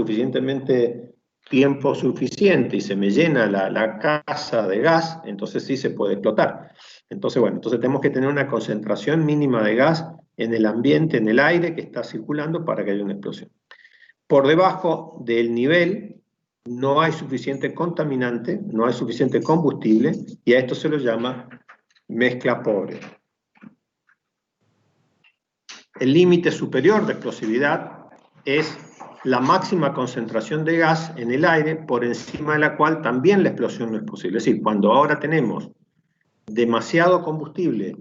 tiempo suficiente y se me llena la casa de gas, entonces sí se puede explotar. Entonces, bueno, entonces tenemos que tener una concentración mínima de gas en el ambiente, en el aire que está circulando para que haya una explosión. Por debajo del nivel no hay suficiente contaminante, no hay suficiente combustible, y a esto se lo llama mezcla pobre. El límite superior de explosividad es la máxima concentración de gas en el aire, por encima de la cual también la explosión no es posible. Es decir, cuando ahora tenemos demasiado combustible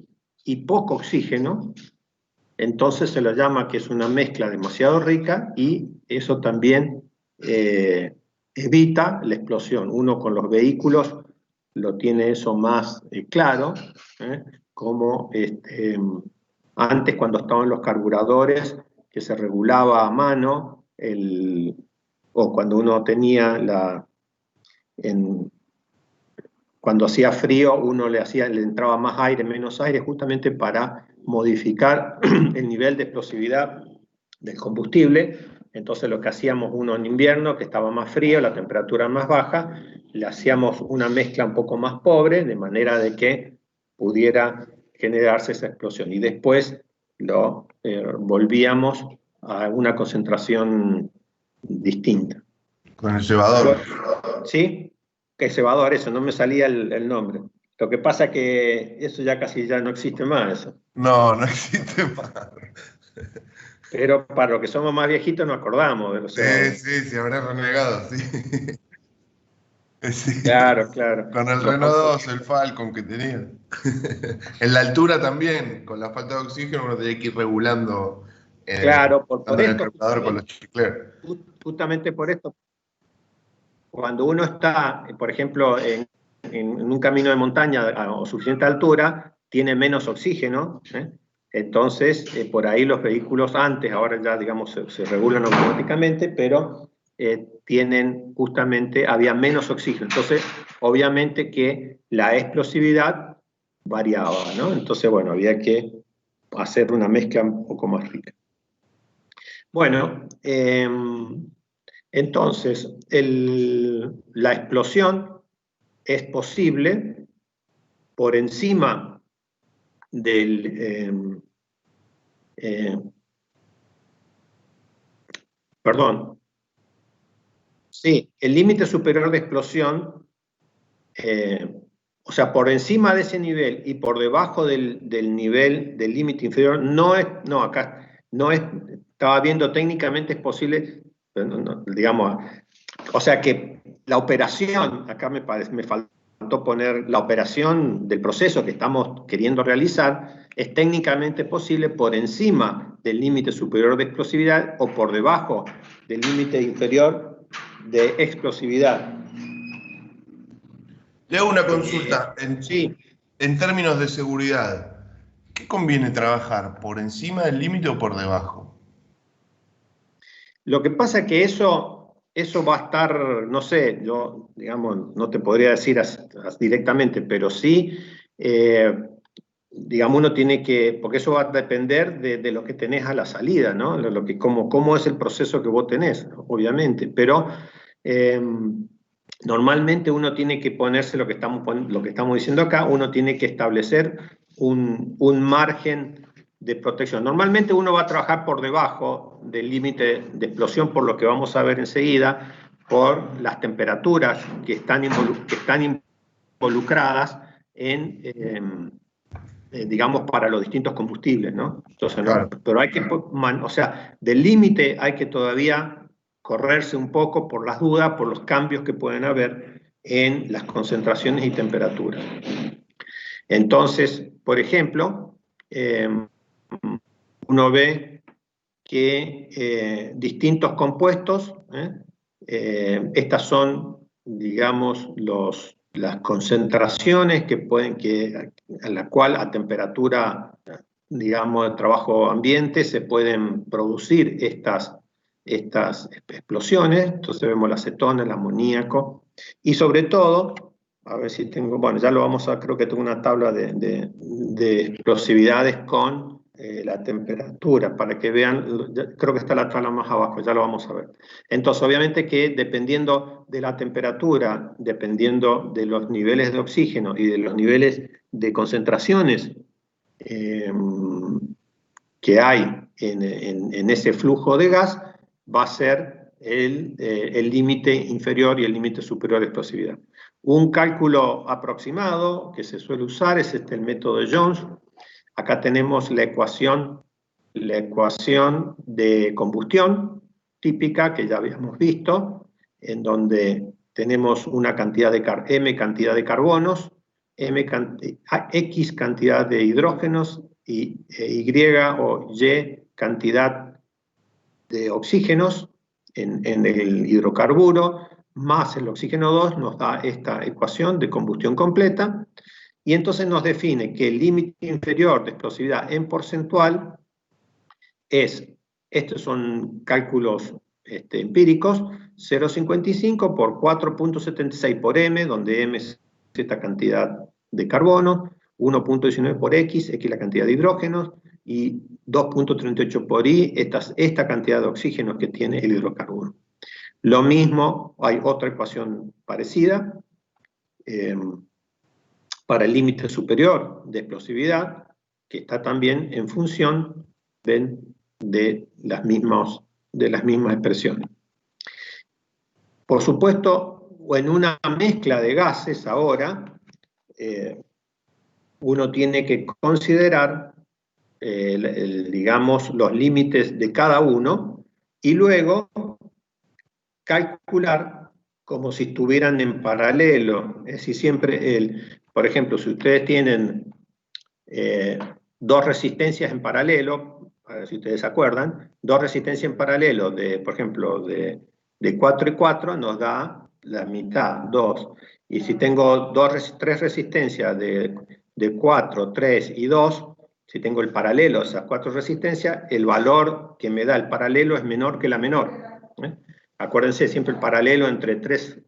y poco oxígeno, entonces se lo llama que es una mezcla demasiado rica, y eso también evita la explosión. Uno con los vehículos lo tiene eso más claro, como antes, cuando estaban los carburadores, que se regulaba a mano, o cuando uno tenía cuando hacía frío, uno le entraba más aire, menos aire, justamente para modificar el nivel de explosividad del combustible. Entonces lo que hacíamos uno en invierno, que estaba más frío, la temperatura más baja, le hacíamos una mezcla un poco más pobre, de manera de que pudiera generarse esa explosión. Y después lo volvíamos a una concentración distinta. Con el cebador. ¿Sí? Que cebador, eso, no me salía el nombre. Lo que pasa es que eso casi no existe más. Eso. No existe más. Pero para los que somos más viejitos nos acordamos de los cebadores. Sí, habrá renegado, sí. Sí. Claro. Con el Renault 2, el Falcon que tenía. En la altura también, con la falta de oxígeno, uno tenía que ir regulando. Claro, por el esto. carburador con los chicleros. Justamente por esto. Cuando uno está, por ejemplo, en un camino de montaña a suficiente altura, tiene menos oxígeno. Entonces, por ahí los vehículos antes, ahora ya digamos se regulan automáticamente, pero había menos oxígeno. Entonces, obviamente que la explosividad variaba, ¿no? Entonces, bueno, había que hacer una mezcla un poco más rica. Bueno, entonces, la explosión es posible por encima del... Sí, el límite superior de explosión, o sea, por encima de ese nivel y por debajo del nivel del límite inferior, estaba viendo técnicamente es posible, digamos, o sea que la operación, acá me faltó poner la operación del proceso que estamos queriendo realizar, es técnicamente posible por encima del límite superior de explosividad o por debajo del límite inferior de explosividad. Le hago una consulta. Sí. En términos de seguridad, ¿qué conviene trabajar? ¿Por encima del límite o por debajo? Lo que pasa es que eso va a estar, no sé, yo, digamos, no te podría decir directamente, pero sí, digamos, uno tiene que, porque eso va a depender de lo que tenés a la salida, ¿no? Cómo es el proceso que vos tenés, obviamente, pero normalmente uno tiene que ponerse lo que estamos diciendo acá, uno tiene que establecer un margen de protección. Normalmente uno va a trabajar por debajo del límite de explosión, por lo que vamos a ver enseguida, por las temperaturas que están involucradas en digamos, para los distintos combustibles, ¿no? Entonces, Claro. pero hay que, o sea, del límite hay que todavía correrse un poco por las dudas, por los cambios que pueden haber en las concentraciones y temperaturas. Entonces, por ejemplo, uno ve que distintos compuestos, estas son, digamos, las concentraciones a la cual a temperatura, digamos, de trabajo ambiente se pueden producir estas explosiones. Entonces vemos la acetona, el amoníaco, y sobre todo, a ver si tengo, bueno, ya lo vamos a, creo que tengo una tabla de explosividades con la temperatura, para que vean, creo que está la tabla más abajo, ya lo vamos a ver. Entonces, obviamente que dependiendo de la temperatura, dependiendo de los niveles de oxígeno y de los niveles de concentraciones que hay en ese flujo de gas, va a ser el límite inferior y el límite superior de explosividad. Un cálculo aproximado que se suele usar es el método de Jones. Acá tenemos la ecuación de combustión típica que ya habíamos visto, en donde tenemos una cantidad de M cantidad de carbonos, X cantidad de hidrógenos y Y o Y cantidad de oxígenos en el hidrocarburo, más el oxígeno 2 nos da esta ecuación de combustión completa, y entonces nos define que el límite inferior de explosividad en porcentual estos son cálculos empíricos, 0,55 por 4,76 por M, donde M es esta cantidad de carbono, 1,19 por X la cantidad de hidrógenos, y 2,38 por Y, esta cantidad de oxígenos que tiene el hidrocarburo. Lo mismo, hay otra ecuación parecida, para el límite superior de explosividad, que está también en función de las mismas expresiones. Por supuesto, en una mezcla de gases ahora, uno tiene que considerar, digamos, los límites de cada uno y luego calcular como si estuvieran en paralelo. Es decir, siempre, por ejemplo, si ustedes tienen dos resistencias en paralelo, a ver si ustedes se acuerdan, dos resistencias en paralelo, por ejemplo, de 4 y 4 nos da la mitad, 2. Y si tengo tres resistencias de 4, 3 y 2, si tengo el paralelo de esas cuatro resistencias, el valor que me da el paralelo es menor que la menor. Acuérdense, siempre el paralelo entre tres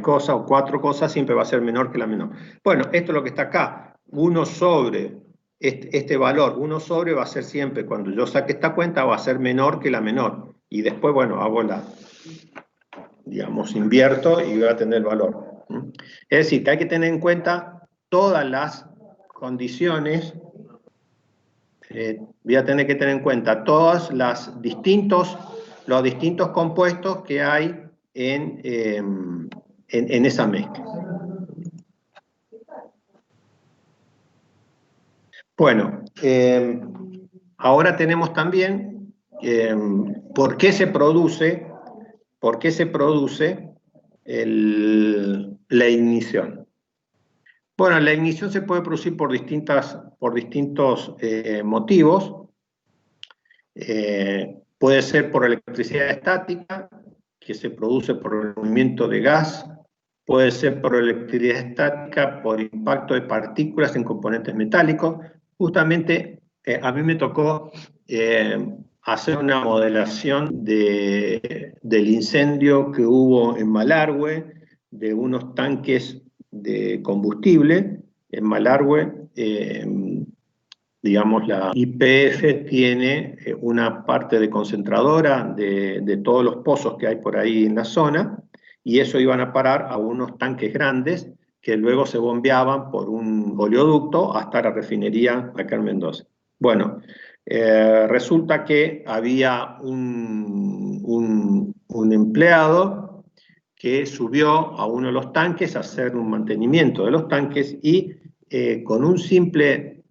cosas o cuatro cosas siempre va a ser menor que la menor. Bueno, esto es lo que está acá. 1 sobre este valor, 1 sobre va a ser siempre, cuando yo saque esta cuenta, va a ser menor que la menor. Y después, bueno, hago digamos, invierto y voy a tener el valor. Es decir, que hay que tener en cuenta todas las condiciones, voy a tener que tener en cuenta todos los distintos compuestos que hay en esa mezcla. Bueno, ahora tenemos también por qué se produce la ignición. Bueno, la ignición se puede producir por distintos motivos. Puede ser por electricidad estática, que se produce por el movimiento de gas. Puede ser por electricidad estática, por impacto de partículas en componentes metálicos. Justamente a mí me tocó hacer una modelación del incendio que hubo en Malargüe, de unos tanques de combustible. En Malargüe, digamos, la YPF tiene una parte de concentradora de todos los pozos que hay por ahí en la zona, y eso iban a parar a unos tanques grandes que luego se bombeaban por un oleoducto hasta la refinería acá en Mendoza. Bueno, resulta que había un empleado que subió a uno de los tanques a hacer un mantenimiento de los tanques y con un simple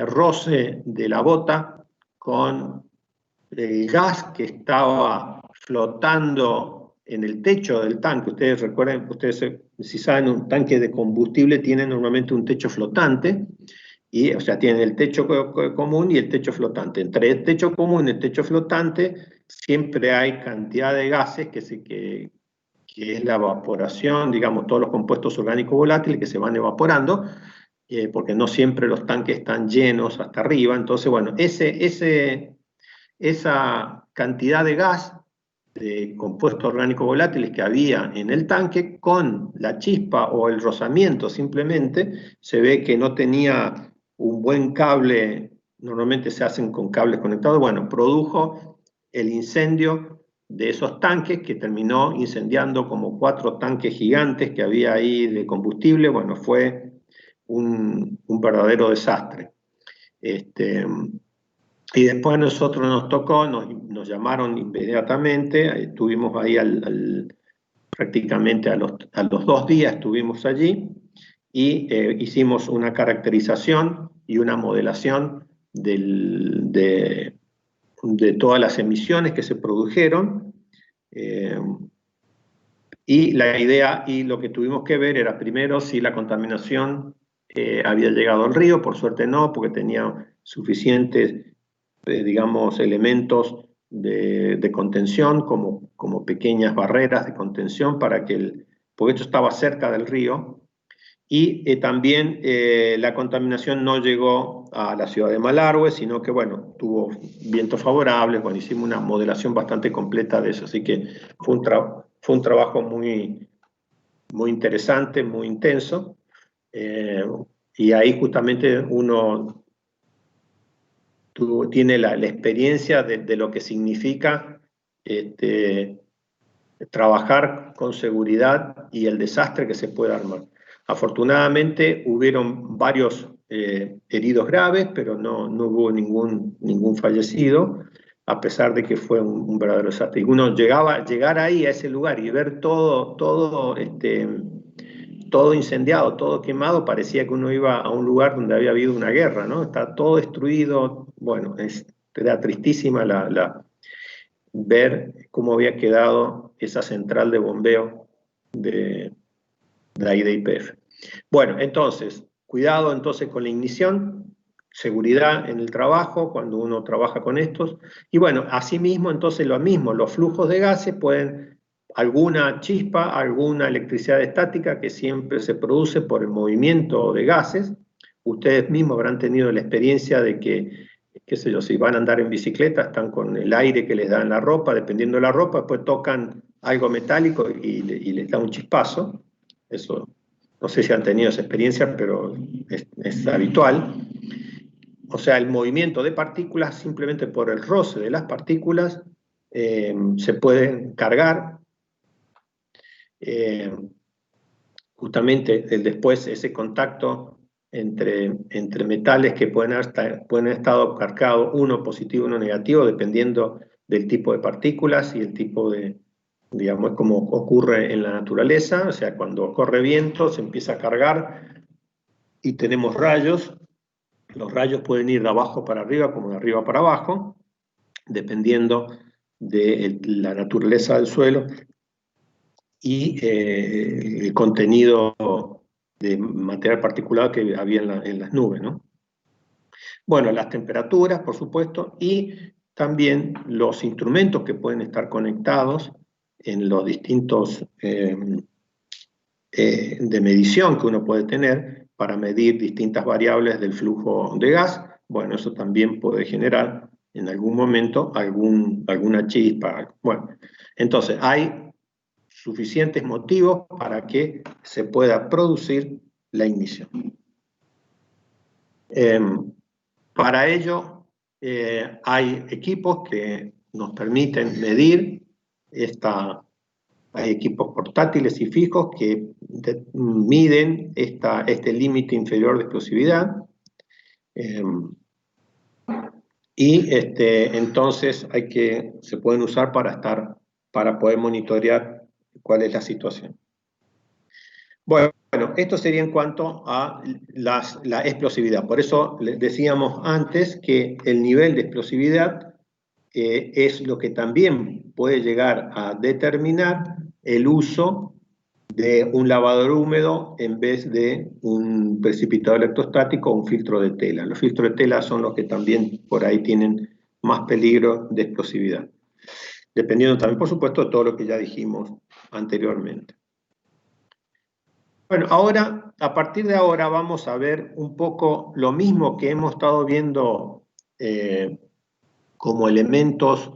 roce de la bota con el gas que estaba flotando en el techo del tanque. Ustedes recuerden, si saben, un tanque de combustible tiene normalmente un techo flotante, y, o sea, tienen el techo común y el techo flotante. Entre el techo común y el techo flotante siempre hay cantidad de gases que es la evaporación, digamos, todos los compuestos orgánicos volátiles que se van evaporando, porque no siempre los tanques están llenos hasta arriba. Entonces, bueno, esa cantidad de gas, de compuestos orgánicos volátiles que había en el tanque, con la chispa o el rozamiento simplemente, se ve que no tenía un buen cable, normalmente se hacen con cables conectados, bueno, produjo el incendio de esos tanques, que terminó incendiando como 4 tanques gigantes que había ahí de combustible. Bueno, fue un verdadero desastre. Y después a nosotros nos tocó, nos llamaron inmediatamente, estuvimos ahí prácticamente a los 2 días estuvimos allí, y hicimos una caracterización y una modelación de todas las emisiones que se produjeron, y la idea y lo que tuvimos que ver era primero si la contaminación había llegado al río. Por suerte no, porque tenía suficientes digamos, elementos de contención, como pequeñas barreras de contención, porque esto estaba cerca del río, y también la contaminación no llegó a la ciudad de Malargüe, sino que, bueno, tuvo vientos favorables. Bueno, hicimos una modelación bastante completa de eso, así que fue un trabajo muy, muy interesante, muy intenso, y ahí justamente uno tiene la experiencia de lo que significa trabajar con seguridad y el desastre que se puede armar. Afortunadamente hubieron varios heridos graves, pero no hubo ningún fallecido, a pesar de que fue un verdadero desastre. Y uno llegar ahí a ese lugar y ver todo incendiado, todo quemado, parecía que uno iba a un lugar donde había habido una guerra, ¿no? Está todo destruido. Bueno, era tristísima ver cómo había quedado esa central de bombeo de ahí de YPF. Bueno, entonces, cuidado entonces con la ignición, seguridad en el trabajo cuando uno trabaja con estos, y bueno, asimismo, entonces lo mismo, los flujos de gases pueden, alguna chispa, alguna electricidad estática que siempre se produce por el movimiento de gases. Ustedes mismos habrán tenido la experiencia de que, qué sé yo, si van a andar en bicicleta, están con el aire que les da en la ropa, dependiendo de la ropa, después tocan algo metálico y les da un chispazo. Eso, no sé si han tenido esa experiencia, pero es habitual. O sea, el movimiento de partículas, simplemente por el roce de las partículas, se pueden cargar. Justamente después ese contacto entre metales que pueden haber estado cargados, uno positivo y uno negativo, dependiendo del tipo de partículas y el tipo de Digamos, es como ocurre en la naturaleza, o sea, cuando corre viento se empieza a cargar y tenemos rayos. Los rayos pueden ir de abajo para arriba como de arriba para abajo, dependiendo de la naturaleza del suelo y el contenido de material particulado que había en las nubes, ¿no? Bueno, las temperaturas, por supuesto, y también los instrumentos que pueden estar conectados en los distintos de medición que uno puede tener para medir distintas variables del flujo de gas. Bueno, eso también puede generar en algún momento alguna chispa. Bueno, entonces hay suficientes motivos para que se pueda producir la ignición. Para ello hay equipos que nos permiten medir hay equipos portátiles y fijos que miden este límite inferior de explosividad. Entonces se pueden usar para poder monitorear cuál es la situación. Bueno, esto sería en cuanto a la explosividad. Por eso les decíamos antes que el nivel de explosividad es lo que también puede llegar a determinar el uso de un lavador húmedo en vez de un precipitador electrostático o un filtro de tela. Los filtros de tela son los que también por ahí tienen más peligro de explosividad, dependiendo también, por supuesto, de todo lo que ya dijimos anteriormente. Bueno, ahora, a partir de ahora vamos a ver un poco lo mismo que hemos estado viendo como elementos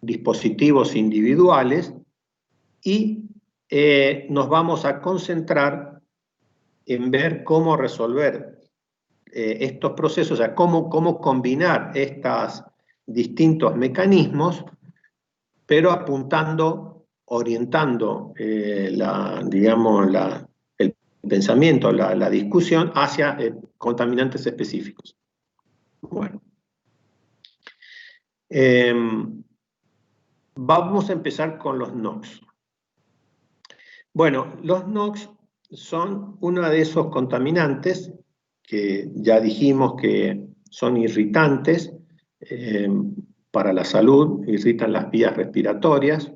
dispositivos individuales y nos vamos a concentrar en ver cómo resolver estos procesos, o sea, cómo combinar estos distintos mecanismos, pero orientando el pensamiento, la discusión hacia contaminantes específicos. Bueno. Vamos a empezar con los NOx. Bueno, los NOx son uno de esos contaminantes que ya dijimos que son irritantes para la salud, irritan las vías respiratorias,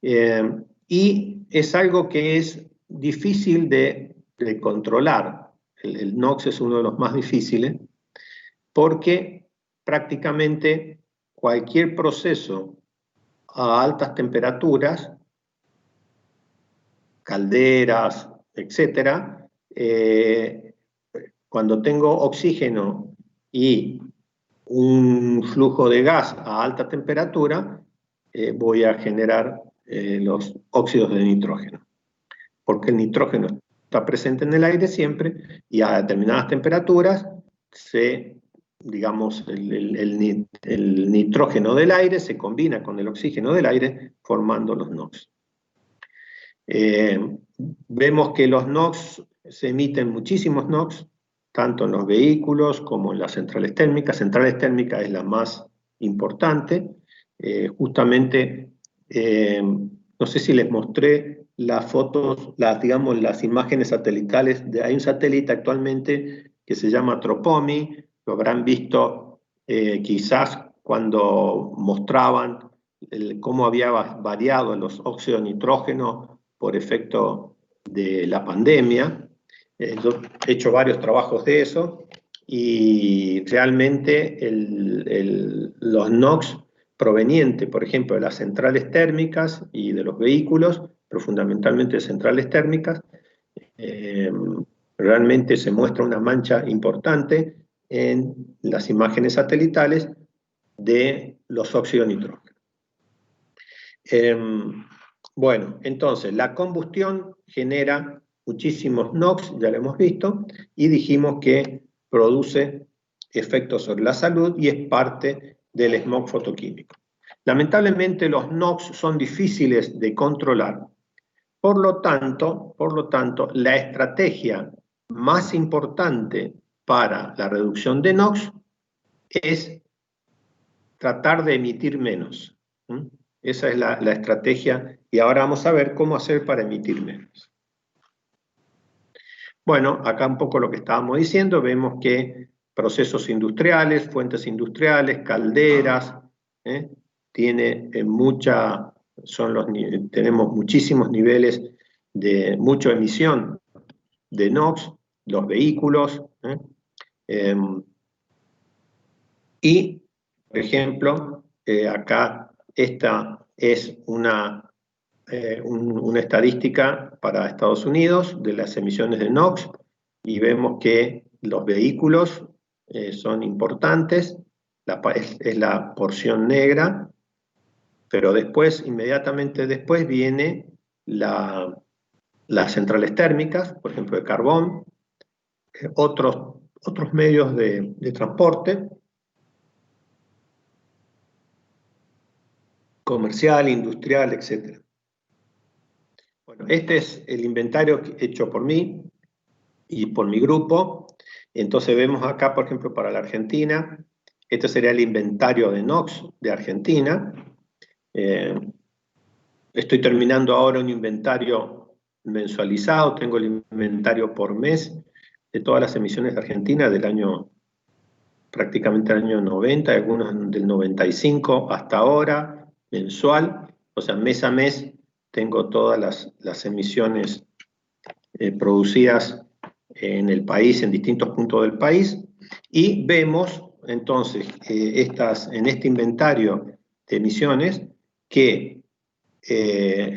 y es algo que es difícil de controlar. El NOx es uno de los más difíciles porque prácticamente cualquier proceso a altas temperaturas, calderas, etcétera, cuando tengo oxígeno y un flujo de gas a alta temperatura, voy a generar los óxidos de nitrógeno, porque el nitrógeno está presente en el aire siempre y a determinadas temperaturas digamos, el nitrógeno del aire se combina con el oxígeno del aire formando los NOx. Vemos que los NOx, se emiten muchísimos NOx, tanto en los vehículos como en las centrales térmicas. Centrales térmicas es la más importante. Justamente, no sé si les mostré las fotos, digamos, las imágenes satelitales. Hay un satélite actualmente que se llama Tropomi, lo habrán visto quizás cuando mostraban cómo había variado los óxidos de nitrógeno por efecto de la pandemia. Yo he hecho varios trabajos de eso y realmente los NOx provenientes, por ejemplo, de las centrales térmicas y de los vehículos, pero fundamentalmente de centrales térmicas, realmente se muestra una mancha importante en las imágenes satelitales de los óxidos de nitrógeno. Bueno, entonces la combustión genera muchísimos NOx, ya lo hemos visto, y dijimos que produce efectos sobre la salud y es parte del smog fotoquímico. Lamentablemente los NOx son difíciles de controlar, por lo tanto, la estrategia más importante para la reducción de NOx es tratar de emitir menos. Esa es la estrategia, y ahora vamos a ver cómo hacer para emitir menos. Bueno, acá un poco lo que estábamos diciendo, vemos que procesos industriales, fuentes industriales, calderas, tiene tenemos muchísimos niveles de mucha emisión de NOx, los vehículos, y, por ejemplo, acá esta es una estadística para Estados Unidos de las emisiones de NOx, y vemos que los vehículos son importantes, es la porción negra, pero después, inmediatamente después, viene las centrales térmicas, por ejemplo de carbón, otros medios de transporte, comercial, industrial, etc. Bueno, este es el inventario hecho por mí y por mi grupo. Entonces vemos acá, por ejemplo, para la Argentina, este sería el inventario de NOx de Argentina. Estoy terminando ahora un inventario mensualizado, tengo el inventario por mes de todas las emisiones de Argentina del año, prácticamente el año 90, algunos del 95 hasta ahora, mensual, o sea, mes a mes tengo todas las emisiones producidas en el país, en distintos puntos del país, y vemos entonces en este inventario de emisiones que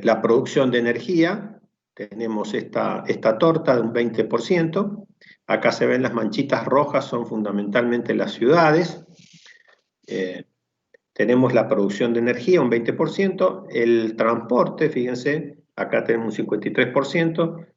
la producción de energía, tenemos esta torta de un 20%, acá se ven las manchitas rojas, son fundamentalmente las ciudades, tenemos la producción de energía, un 20%, el transporte, fíjense, acá tenemos un 53%,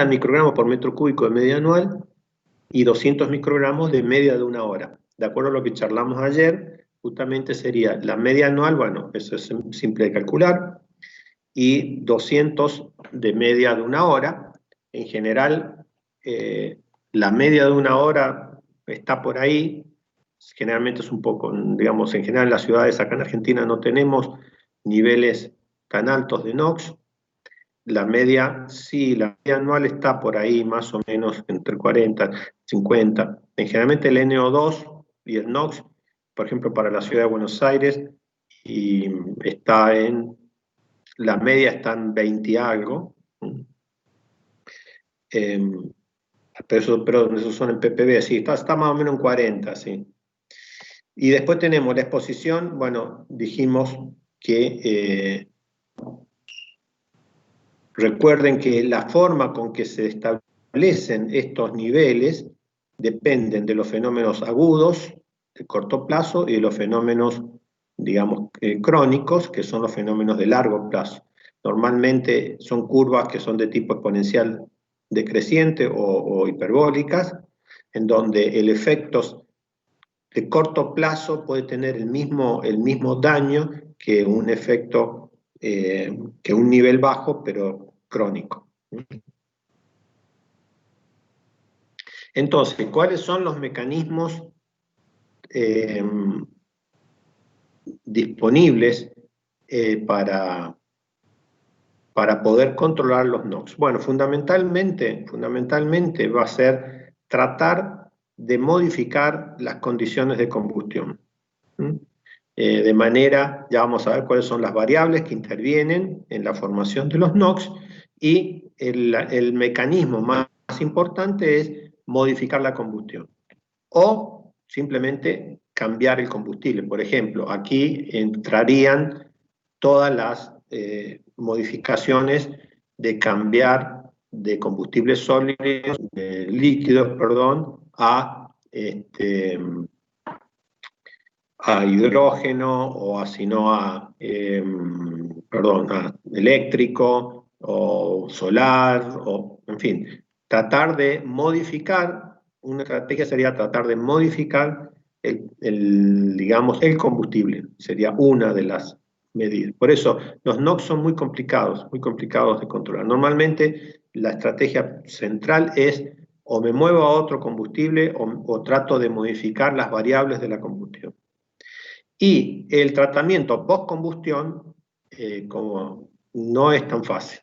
microgramos por metro cúbico de media anual y 200 microgramos de media de una hora. De acuerdo a lo que charlamos ayer, justamente sería la media anual, bueno, eso es simple de calcular, y 200 de media de una hora. En general, la media de una hora está por ahí, generalmente es un poco, digamos, en general en las ciudades acá en Argentina no tenemos niveles tan altos de NOx. La media, sí, la media anual está por ahí más o menos entre 40 y 50. Generalmente el NO2 y el NOx, por ejemplo, para la ciudad de Buenos Aires, y la media está en 20 y algo. Pero esos son en ppb, sí, está más o menos en 40, sí. Y después tenemos la exposición, bueno, dijimos que recuerden que la forma con que se establecen estos niveles dependen de los fenómenos agudos, de corto plazo, y de los fenómenos, digamos, crónicos, que son los fenómenos de largo plazo. Normalmente son curvas que son de tipo exponencial decreciente o hiperbólicas, en donde el efecto de corto plazo puede tener el mismo daño que un efecto, que un nivel bajo, pero crónico. Entonces, ¿cuáles son los mecanismos disponibles para poder controlar los NOx? Bueno, fundamentalmente va a ser tratar de modificar las condiciones de combustión. De manera, ya vamos a ver cuáles son las variables que intervienen en la formación de los NOx, y el mecanismo más importante es modificar la combustión. O simplemente cambiar el combustible. Por ejemplo, aquí entrarían todas las modificaciones de cambiar de combustibles sólidos, de líquidos, perdón, a hidrógeno, o a eléctrico o solar, o en fin, tratar de modificar. Una estrategia sería tratar de modificar digamos, el combustible, sería una de las medidas. Por eso los NOx son muy complicados de controlar. Normalmente la estrategia central es: o me muevo a otro combustible o trato de modificar las variables de la combustión. Y el tratamiento post-combustión, como no es tan fácil.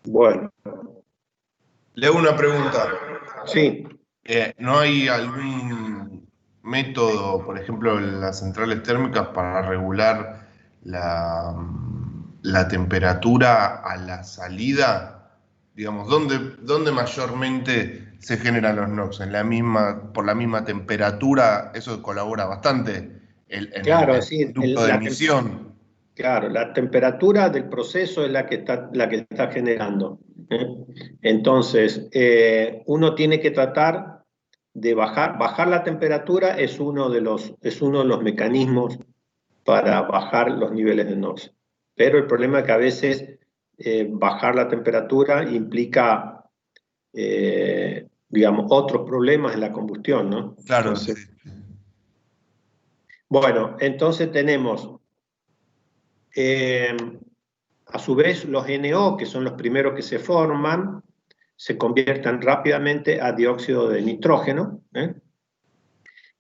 Bueno. Le hago una pregunta. Sí. ¿No hay algún método, por ejemplo, en las centrales térmicas, para regular la temperatura a la salida? Digamos, ¿dónde mayormente se generan los NOx? ¿Por la misma temperatura? Eso colabora bastante en Claro, el sí, ducto de emisión. Claro, la temperatura del proceso es la que está generando. Entonces, uno tiene que tratar de bajar la temperatura. Es uno de los mecanismos para bajar los niveles de NOx. Pero el problema es que a veces bajar la temperatura implica, digamos, otros problemas en la combustión, ¿no? Claro. Entonces, bueno, entonces tenemos, a su vez, los NO, que son los primeros que se forman, se convierten rápidamente a dióxido de nitrógeno,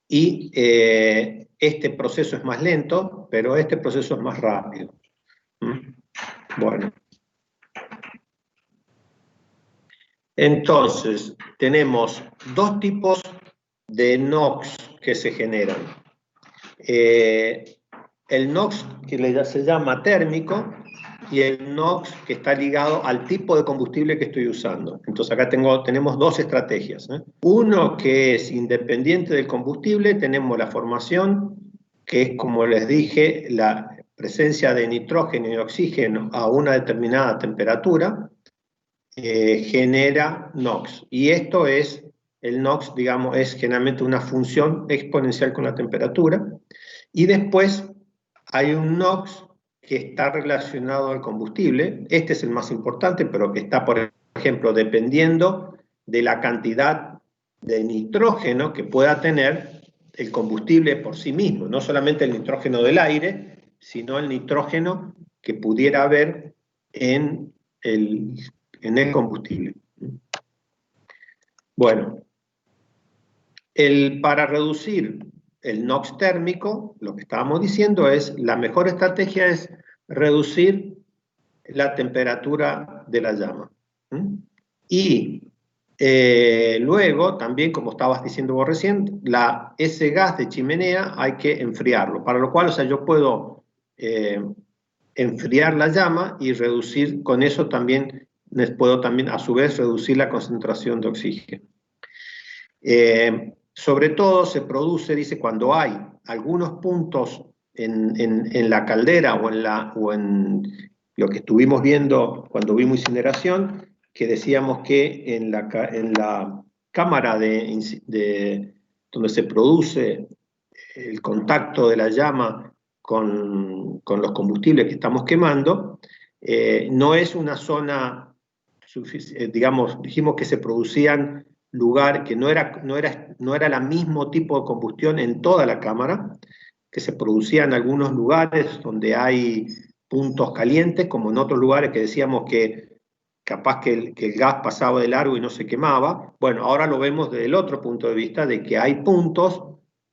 y este proceso es más lento, pero este proceso es más rápido. Bueno. Entonces, tenemos dos tipos de NOx que se generan. El NOx que se llama térmico, y el NOx que está ligado al tipo de combustible que estoy usando. Entonces acá tenemos dos estrategias. Uno que es independiente del combustible. Tenemos la formación, que es, como les dije, la presencia de nitrógeno y oxígeno a una determinada temperatura, genera NOx. Y esto es, el NOx, digamos, es generalmente una función exponencial con la temperatura. Y después hay un NOx que está relacionado al combustible. Este es el más importante, pero que está, por ejemplo, dependiendo de la cantidad de nitrógeno que pueda tener el combustible por sí mismo. No solamente el nitrógeno del aire, sino el nitrógeno que pudiera haber en el combustible. Bueno, para reducir el NOx térmico, lo que estábamos diciendo es, la mejor estrategia es reducir la temperatura de la llama. Y luego, también, como estabas diciendo vos recién, ese gas de chimenea hay que enfriarlo, para lo cual, o sea, yo puedo enfriar la llama y reducir, con eso también puedo también, a su vez, reducir la concentración de oxígeno. Sobre todo se produce, dice, cuando hay algunos puntos en la caldera o en lo que estuvimos viendo cuando vimos incineración, que decíamos que en la cámara donde se produce el contacto de la llama con los combustibles que estamos quemando, no es una zona, digamos, dijimos que se producían lugar que no era el mismo tipo de combustión en toda la cámara, que se producía en algunos lugares donde hay puntos calientes, como en otros lugares que decíamos que capaz que el gas pasaba de largo y no se quemaba. Bueno, ahora lo vemos desde el otro punto de vista, de que hay puntos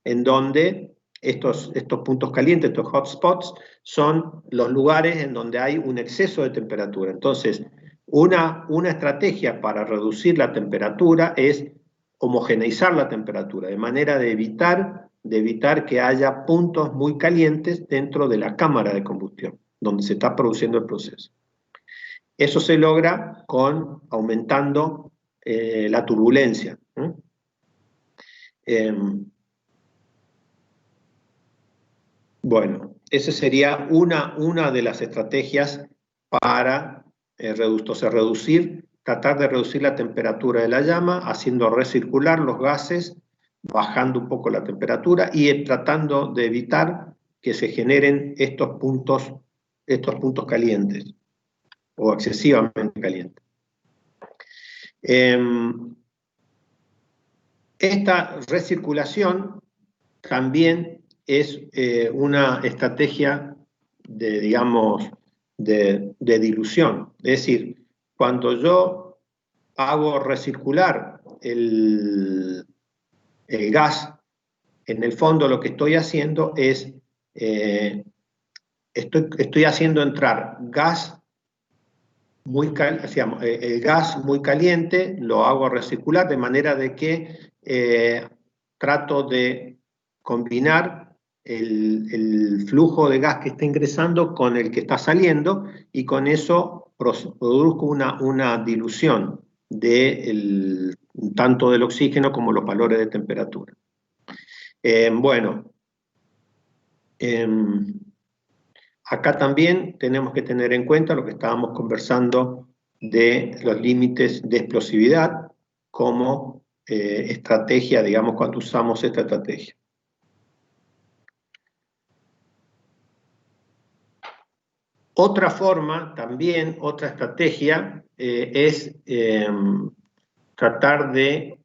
en donde estos puntos calientes, estos hotspots, son los lugares en donde hay un exceso de temperatura. Entonces, una estrategia para reducir la temperatura es homogeneizar la temperatura, de manera de evitar que haya puntos muy calientes dentro de la cámara de combustión, donde se está produciendo el proceso. Eso se logra aumentando la turbulencia. Bueno, esa sería una de las estrategias para tratar de reducir la temperatura de la llama, haciendo recircular los gases, bajando un poco la temperatura y tratando de evitar que se generen estos puntos calientes o excesivamente calientes. Esta recirculación también es una estrategia de dilución. Es decir, cuando yo hago recircular el gas, en el fondo lo que estoy haciendo es, estoy haciendo entrar gas el gas muy caliente, lo hago recircular de manera de que trato de combinar el flujo de gas que está ingresando con el que está saliendo, y con eso produzco una dilución tanto del oxígeno como los valores de temperatura. Acá también tenemos que tener en cuenta lo que estábamos conversando de los límites de explosividad como estrategia, digamos, cuando usamos esta estrategia. Otra forma, también, otra estrategia, es tratar de,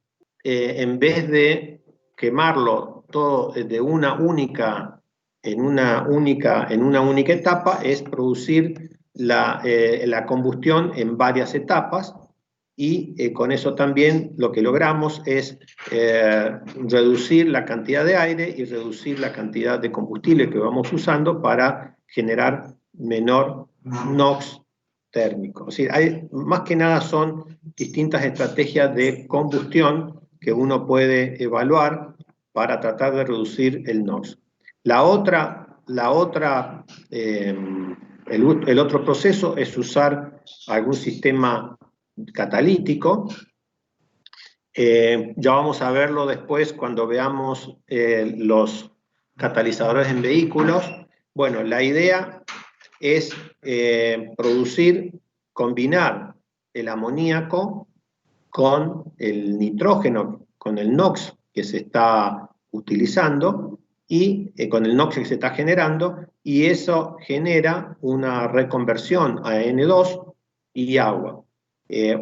en vez de quemarlo todo en una única etapa, es producir la combustión en varias etapas, y con eso también lo que logramos es reducir la cantidad de aire y reducir la cantidad de combustible que vamos usando para generar menor NOx térmico. Es decir, más que nada son distintas estrategias de combustión que uno puede evaluar para tratar de reducir el NOx. El otro proceso es usar algún sistema catalítico. Ya vamos a verlo después cuando veamos los catalizadores en vehículos. Bueno, la idea es combinar el amoníaco con el nitrógeno, con el NOx que se está utilizando, y con el NOx que se está generando, y eso genera una reconversión a N2 y agua.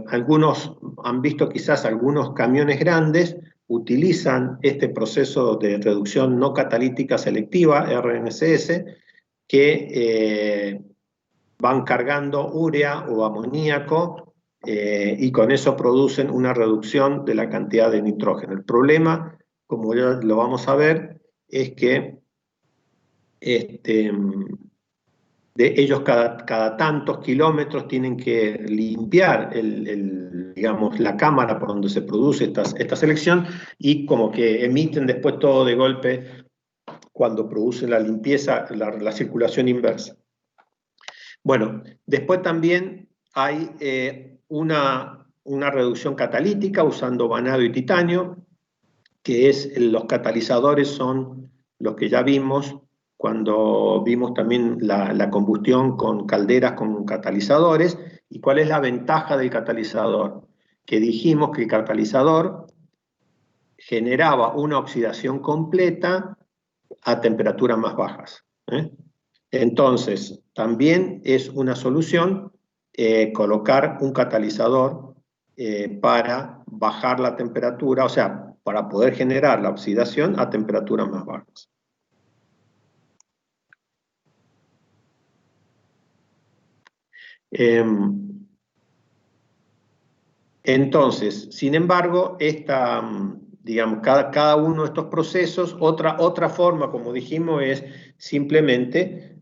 Algunos han visto, quizás algunos camiones grandes utilizan este proceso de reducción no catalítica selectiva, RNCS, que van cargando urea o amoníaco, y con eso producen una reducción de la cantidad de nitrógeno. El problema, como ya lo vamos a ver, es que ellos cada tantos kilómetros tienen que limpiar digamos, la cámara por donde se produce esta selección, y como que emiten después todo de golpe cuando producen la limpieza, la circulación inversa. Bueno, después también hay una reducción catalítica usando vanado y titanio, que los catalizadores son los que ya vimos cuando vimos también la combustión con calderas con catalizadores. ¿Y cuál es la ventaja del catalizador? Que dijimos que el catalizador generaba una oxidación completa a temperaturas más bajas. Entonces, también es una solución colocar un catalizador para bajar la temperatura, o sea, para poder generar la oxidación a temperaturas más bajas. Entonces, sin embargo, esta digamos, cada uno de estos procesos. Otra forma, como dijimos, es simplemente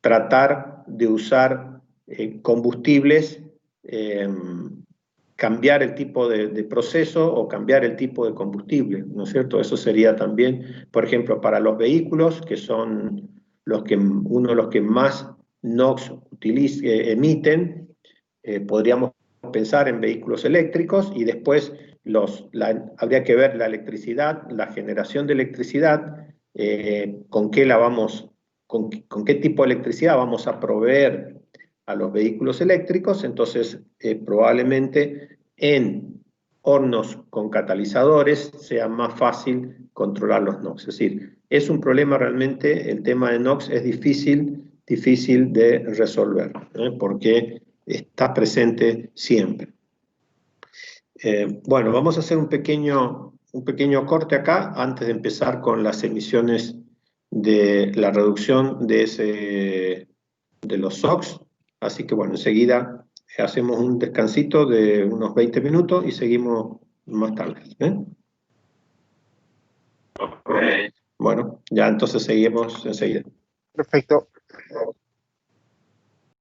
tratar de usar combustibles, cambiar el tipo de proceso o cambiar el tipo de combustible, ¿no es cierto? Eso sería también, por ejemplo, para los vehículos, que son uno de los que más NOx emiten, podríamos pensar en vehículos eléctricos, y después habría que ver la electricidad, la generación de electricidad, con qué tipo de electricidad vamos a proveer a los vehículos eléctricos. Entonces probablemente en hornos con catalizadores sea más fácil controlar los NOx. Es decir, es un problema realmente, el tema de NOx es difícil de resolver, porque está presente siempre. Bueno, vamos a hacer un pequeño corte acá antes de empezar con las emisiones de la reducción de los SOx. Así que bueno, enseguida hacemos un descansito de unos 20 minutos y seguimos más tarde. Bueno, ya entonces seguimos enseguida. Perfecto.